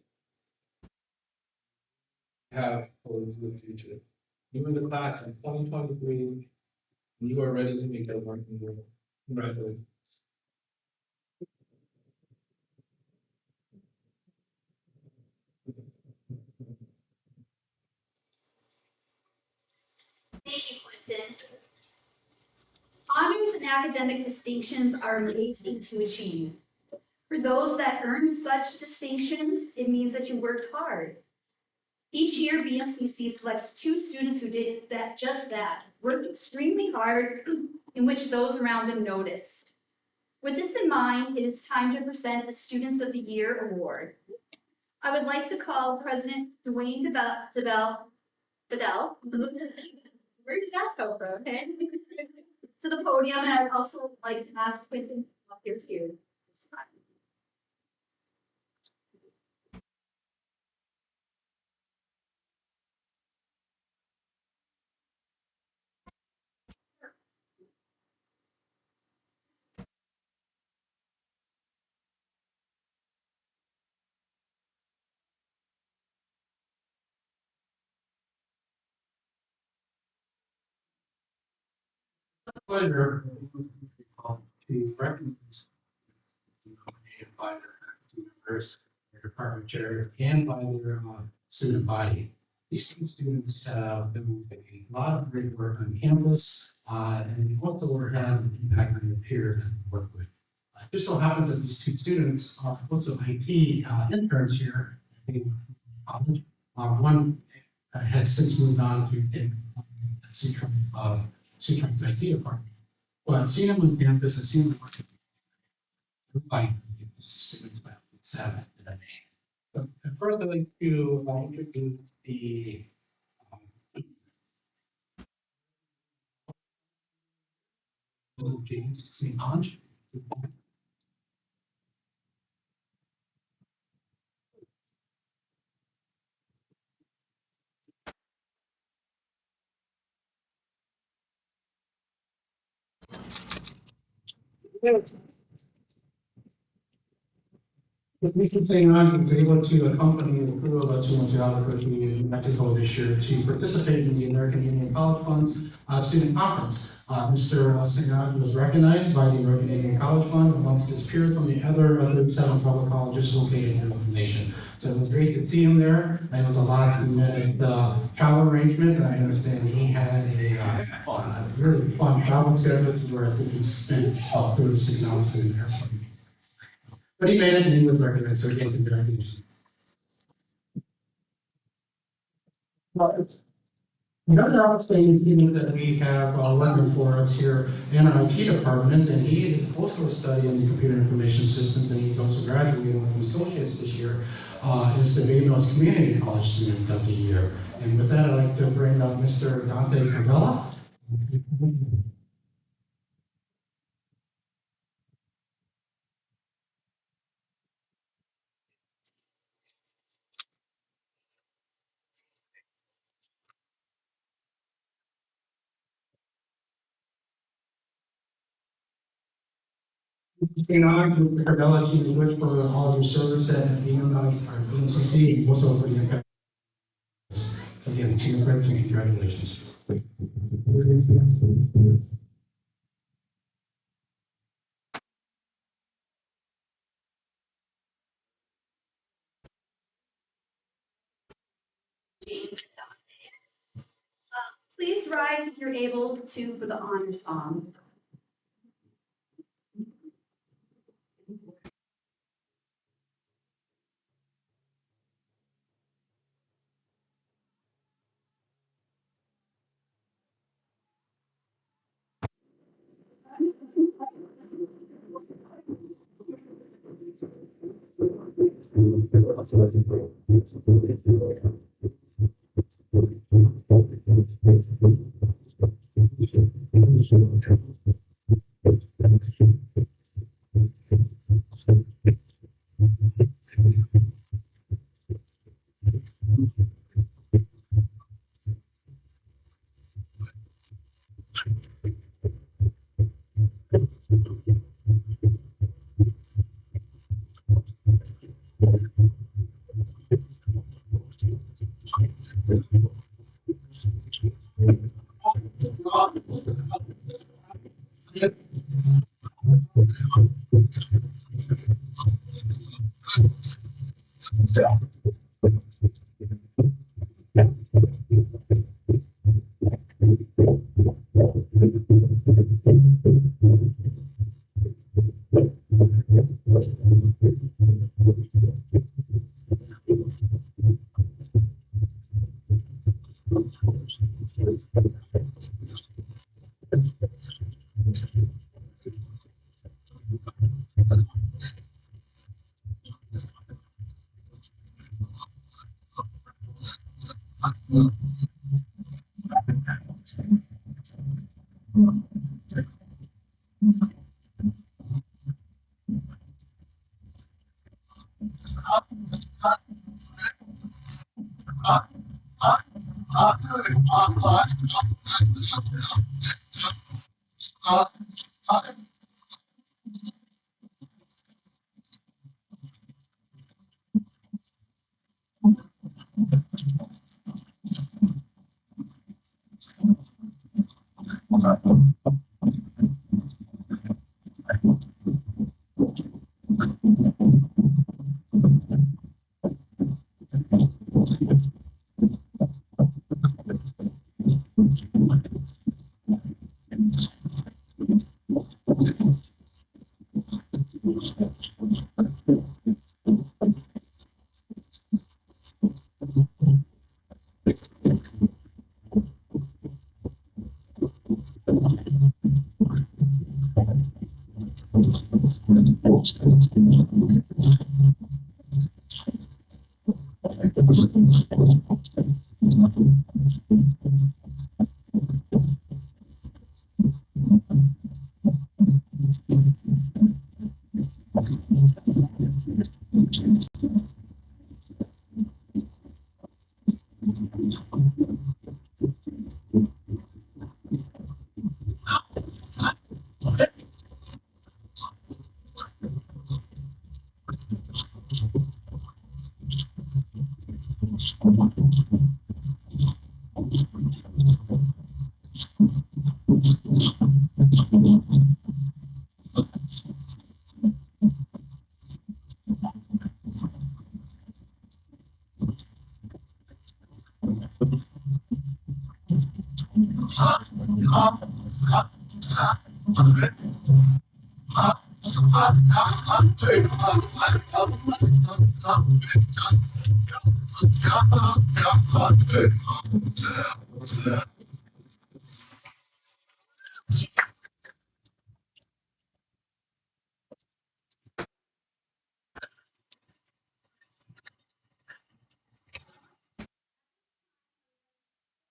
have for the future. You in the class in 2023, and you are ready to make that working world. Congratulations. Thank you, Quentin. Honors and academic distinctions are amazing to achieve. For those that earn such distinctions, it means that you worked hard. Each year, BMCC selects 2 students who did just that, worked extremely hard, in which those around them noticed. With this in mind, it is time to present the Students of the Year Award. I would like to call President Dwayne Bedell, where did that go from, okay? To the podium, and I would also like to ask Quentin up here too. Pleasure to recognize by their faculty members, their department chairs, and by their student body. These 2 students have done a lot of great work on campus, and also are having an impact on their peers that they work with. It just so happens that these 2 students are also IT interns here at college. One has since moved on to Sutron's IT department. But seeing them on campus and seeing them working, like students about 7 today. So at first, I'd like to introduce the James St. Ange. With recent thing on, was able to accompany the crew of us who went to Albuquerque, New Mexico this year to participate in the American Indian College Fund Student Conference. Mr. Sinat was recognized by the American Indian College Fund amongst his peers from the other 37 public colleges located in the nation. So it was great to see him there, and it was a lot. We met at the travel arrangement, and I understand he had a really fun travel schedule where I think he spent about 36 hours in the airport. But he made it and he was recognized, so again, congratulations. Another outstanding student that we have working for us here in our IT department, and he is also studying the computer information systems, and he's also graduating with associates this year, is the Babynos Community College Student of the Year. And with that, I'd like to bring up Mr. Dante Cavella. In honor of Mr. Cavella, he was for all of your service at Babynos, our BMCC, and also for the so again, congratulations. James and Dante. Please rise if you're able to for the honor song.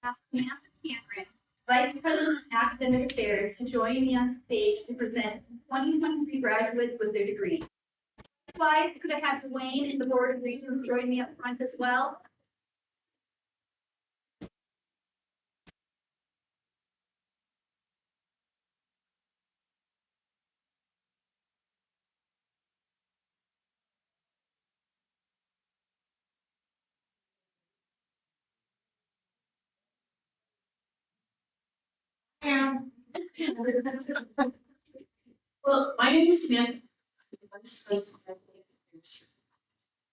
Ask Samantha Cameron, Vice President of Academic Affairs, to join me on stage to present 2023 graduates with their degree. Likewise, could I have Dwayne and the Board of Regents join me up front as well? Well, my name is Samantha. I'm just going to start with you.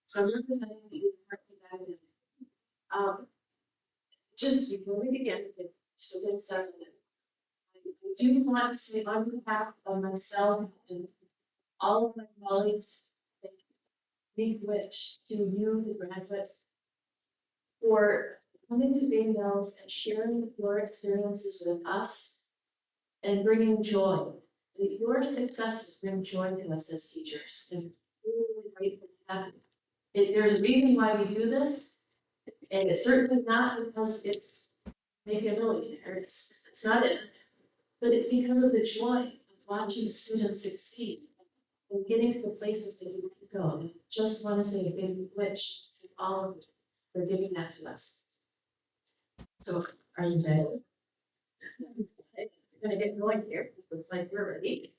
So I'm representing the Department of Academics. Just before we begin, so get started. I do want to say on behalf of myself and all of my colleagues, a big wish to you, the graduates, for coming to Bay Mills and sharing your experiences with us and bringing joy. Your successes bring joy to us as teachers, and we're really grateful to have you. There's a reason why we do this, and it's certainly not because it's make you a millionaire, it's not it. But it's because of the joy of watching students succeed and getting to the places that you want to go. And I just want to say a big wish to all of you for giving that to us. So, are you ready? We're gonna get going here. Looks like we're ready.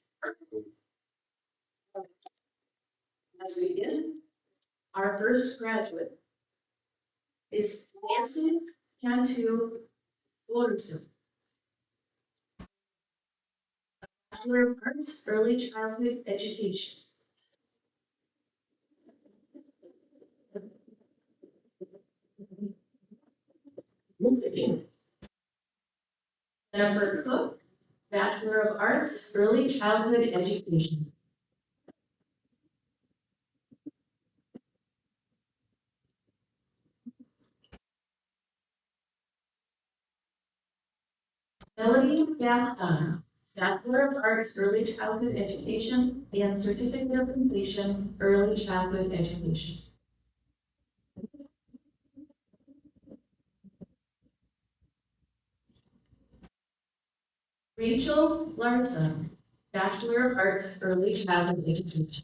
As we begin, our first graduate is Nancy Cantu Waterson. Bachelor of Arts, Early Childhood Education. Jennifer Cook, Bachelor of Arts, Early Childhood Education. Melody Gaston, Bachelor of Arts, Early Childhood Education and Certificate of Completion, Early Childhood Education. Rachel Larson, Bachelor of Arts, Early Childhood Education.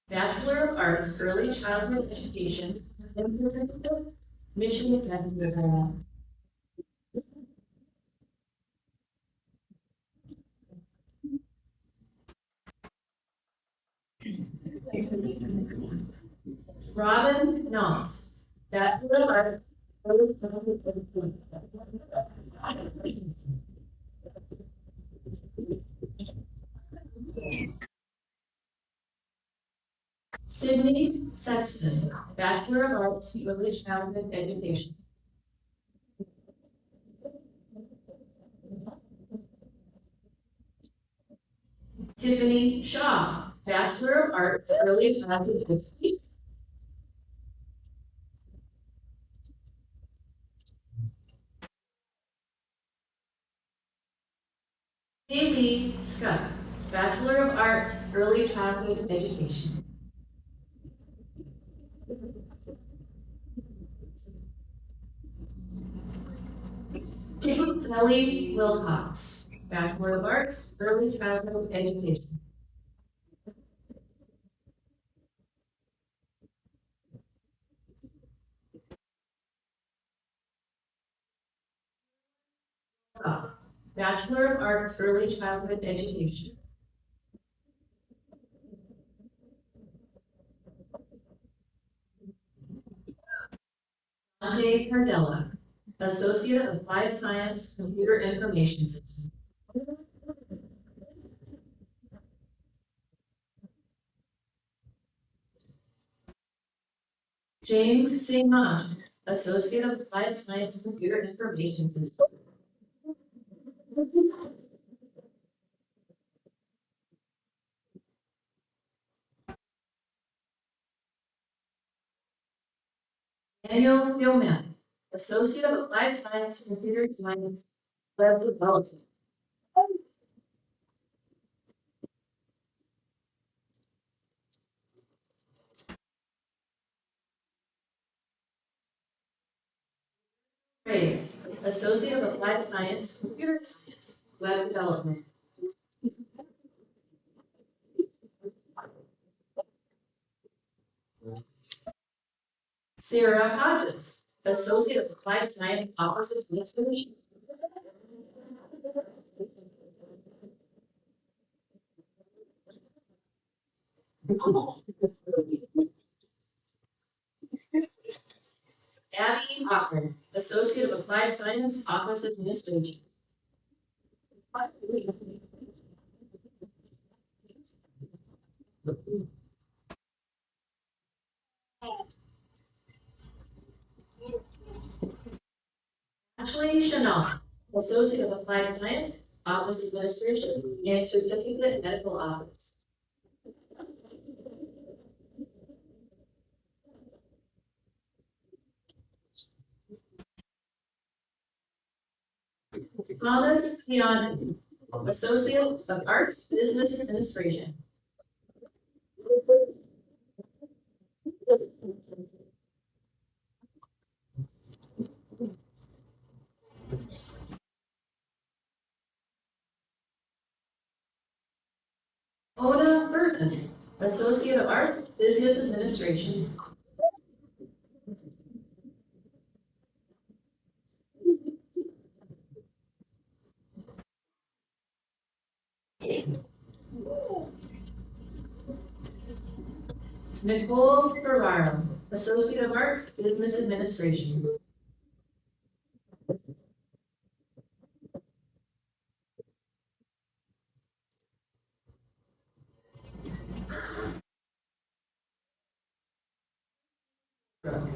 Bachelor of Arts, Early Childhood Education, and Certificate, Michigan Bachelor. Robin Knott, Bachelor of Arts, Early Childhood Education. Sydney Sexton, Bachelor of Arts, Early Childhood Education. Tiffany Shaw, Bachelor of Arts, Early Childhood Education. Haley Scott, Bachelor of Arts, Early Childhood Education. Kelly Wilcox, Bachelor of Arts, Early Childhood Education. Bachelor of Arts, Early Childhood Education. Dante Cardella, Associate of Applied Science, Computer Information System. James C. Mott, Associate of Applied Science Computer Information Systems. Daniel Gilman, Associate of Applied Science Computer Science Web Development. Graves, Associate of Applied Science Computer Science Web Development. Sarah Hodges, Associate of Applied Science Office Administration. Abby Hoffman, Associate of Applied Science Office Administration. Ashley Chanel, Associate of Applied Science Office Administration and Certificate Medical Office. Thomas Leon, Associate of Arts Business Administration. Oda Burton, Associate of Arts Business Administration. Nicole Ferraro, Associate of Arts Business Administration.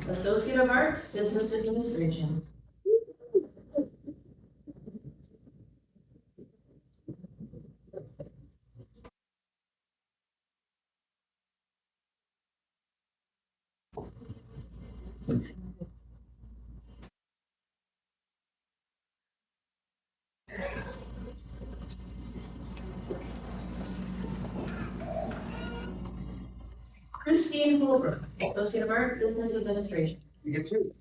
Associate of Arts Business Administration. Christine Holbrook, Associate of Arts Business Administration. You get two.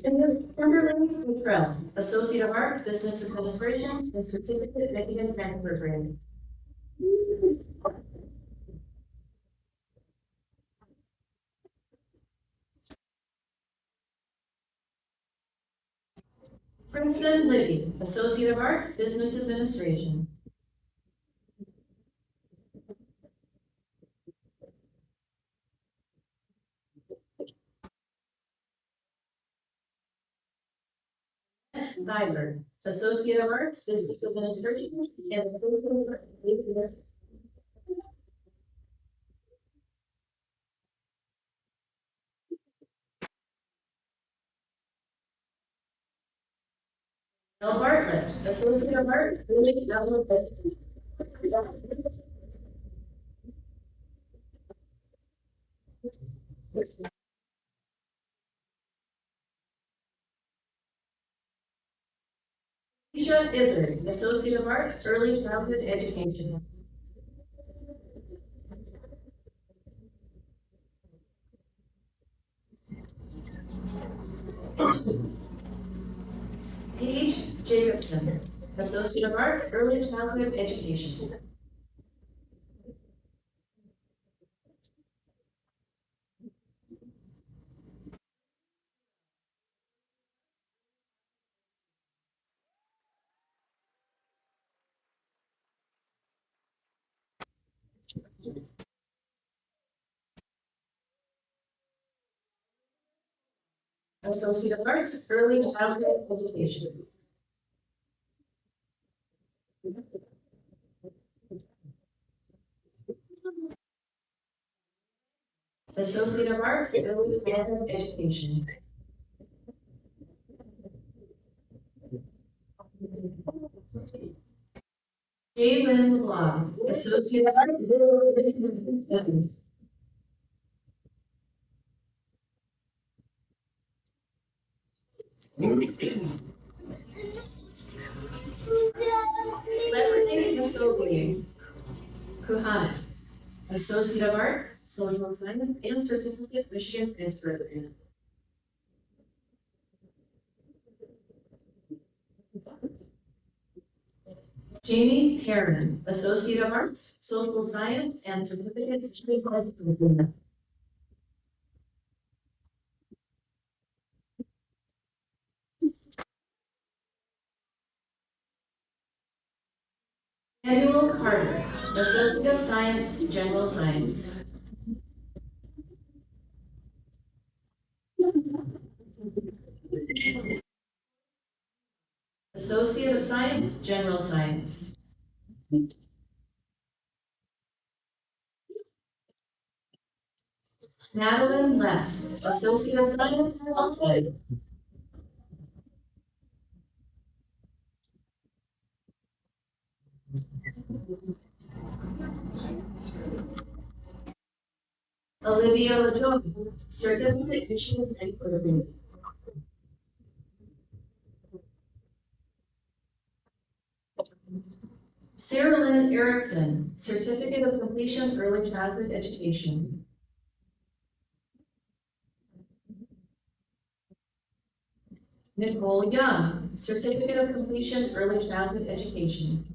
Kimberly Luttrell, Associate of Arts Business Administration and Certificate Michigan Transfer Program. Princeton Liddy, Associate of Arts Business Administration. Nyberg, Associate of Arts Business Administration and Associate of Arts. Bill Bartlett, Associate of Arts, Early Development. Keisha Izzard, Associate of Arts, Early Childhood Education. Paige Jacobson, Associate of Arts, Early Childhood Education. Associate of Arts, Early Childhood Education. Associate of Arts, Early Childhood Education. Jalen LeBlanc, Associate of Arts. Leslie Masogi, Kuhana, Associate of Arts, Social Science, and Certificate Michigan Transfer Agreement. Jamie Perrin, Associate of Arts, Social Science, and Certificate Michigan Transfer Agreement. Manuel Carter, Associate of Science, General Science. Associate of Science, General Science. Madeline Less, Associate of Science, Health Science. Olivia LaJoy, Certificate Michigan Transfer Agreement. Sarah Lynn Erickson, Certificate of Completion Early Childhood Education. Nicole Young, Certificate of Completion Early Childhood Education.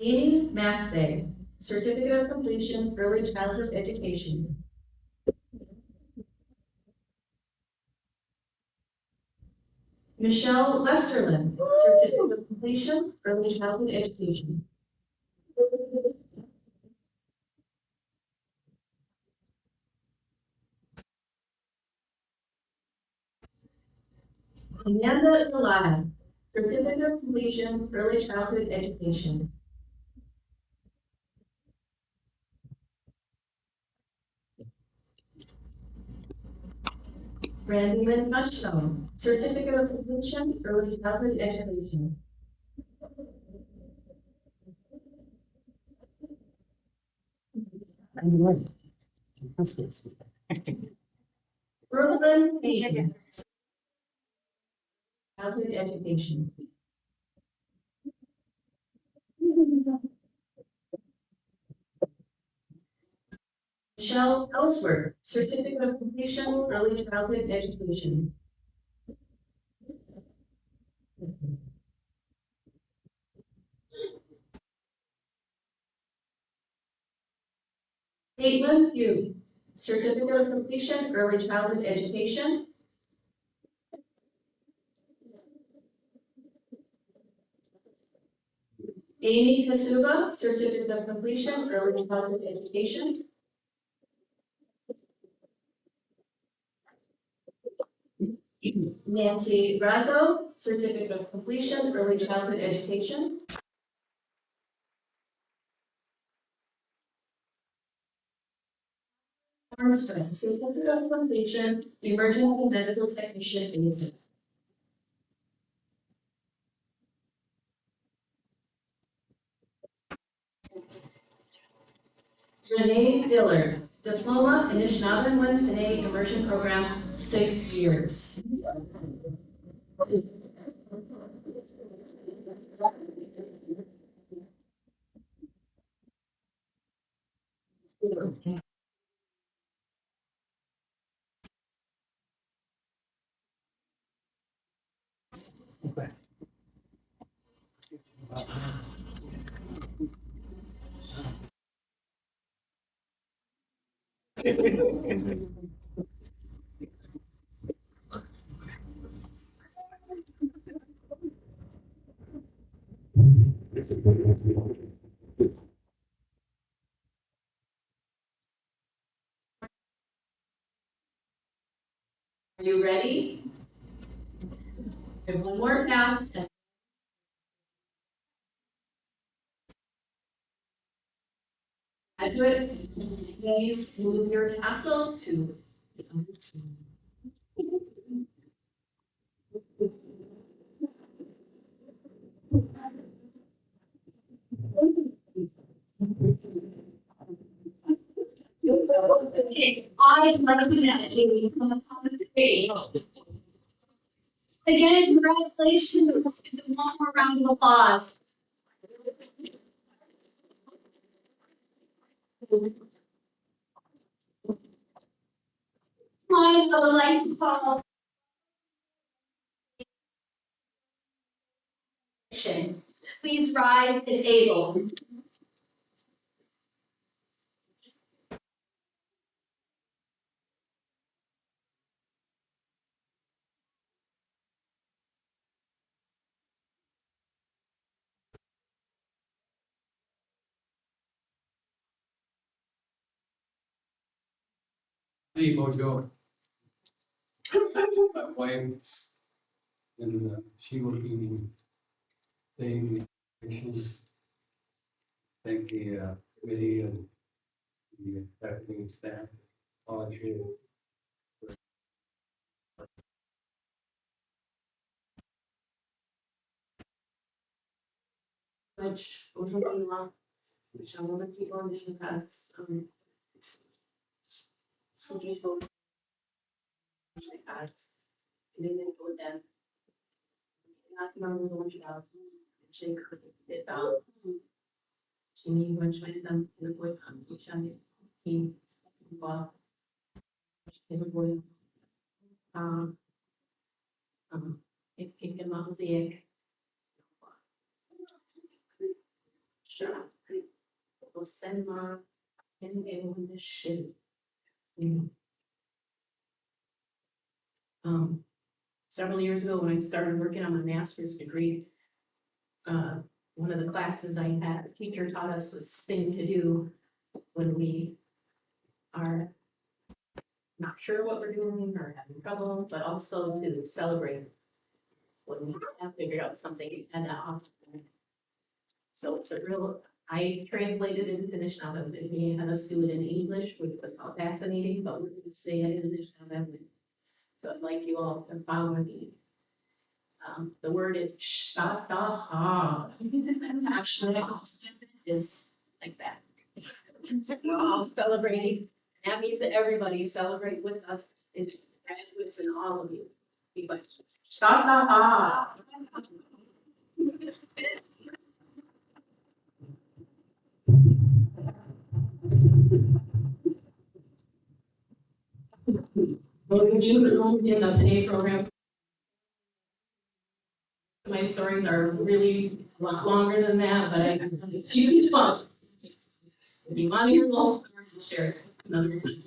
Amy Massey, Certificate of Completion Early Childhood Education. Michelle Westerlin, Certificate of Completion Early Childhood Education. Amanda Delaya, Certificate of Completion Early Childhood Education. Brandy Lynn Touchstone, Certificate of Completion Early Childhood Education. Brooklyn Payne, Childhood Education. Michelle Ellsworth, Certificate of Completion Early Childhood Education. Caitlin Pugh, Certificate of Completion Early Childhood Education. Amy Kasuba, Certificate of Completion Early Childhood Education. Nancy Razzo, Certificate of Completion Early Childhood Education. Armstrong, Certificate of Completion Emergency Medical Technician Basic. Renee Diller, Diploma Anishinaabe Panay Immersion Program, 6 years. Are you ready? We have one more task. graduates, please move your tassel to. Okay, I'd like to congratulate from the top of the grade. Again, congratulations. Let's give them one more round of applause. I would like to call. Please rise if able. Hey, Mojo. My wife, and she will be saying, thank the committee and the faculty and staff, all you. Which aujourd'hui, j'aimerais qu'ils vont les passes, so people, les passes, les pour them. Not number one job, Jake, it down. Jimmy, when trying them, the boy, each other, he, well, his boy, it came to mosaic. Sure. We'll send my, and in the shit. Several years ago, when I started working on my master's degree, one of the classes I had, the teacher taught us this thing to do when we are not sure what we're doing or having trouble, but also to celebrate when we have figured out something and that often. So it's a real, I translated it into Anishinaabe, and we had us do it in English, which was not fascinating, but we're gonna say it in Anishinaabe. So I'd like you all to follow me. The word is shataha. Actually, is like that. We're all celebrating. That means that everybody celebrate with us, is graduates and all of you. Be like, shataha. Well, you enrolled in the PNA program. My stories are really a lot longer than that, but I keep it fun. If you want to hear both, I'll share it another time.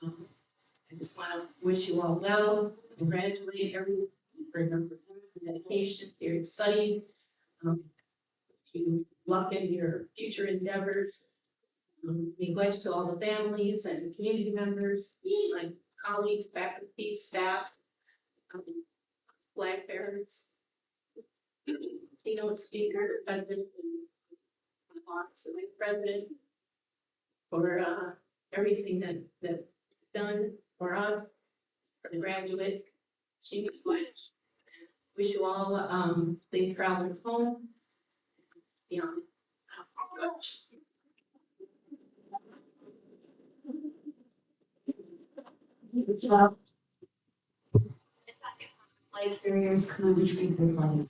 I just want to wish you all well, congratulate everyone for your dedication to your studies. You luck in your future endeavors. Be blessed to all the families and community members, like colleagues, faculty, staff, flag bearers, keynote speaker, president, and boss, and vice president, for everything that's done for us, for the graduates. Wish you all safe travels home. Beyond. Good job. Flag carriers, come and retrieve their flags.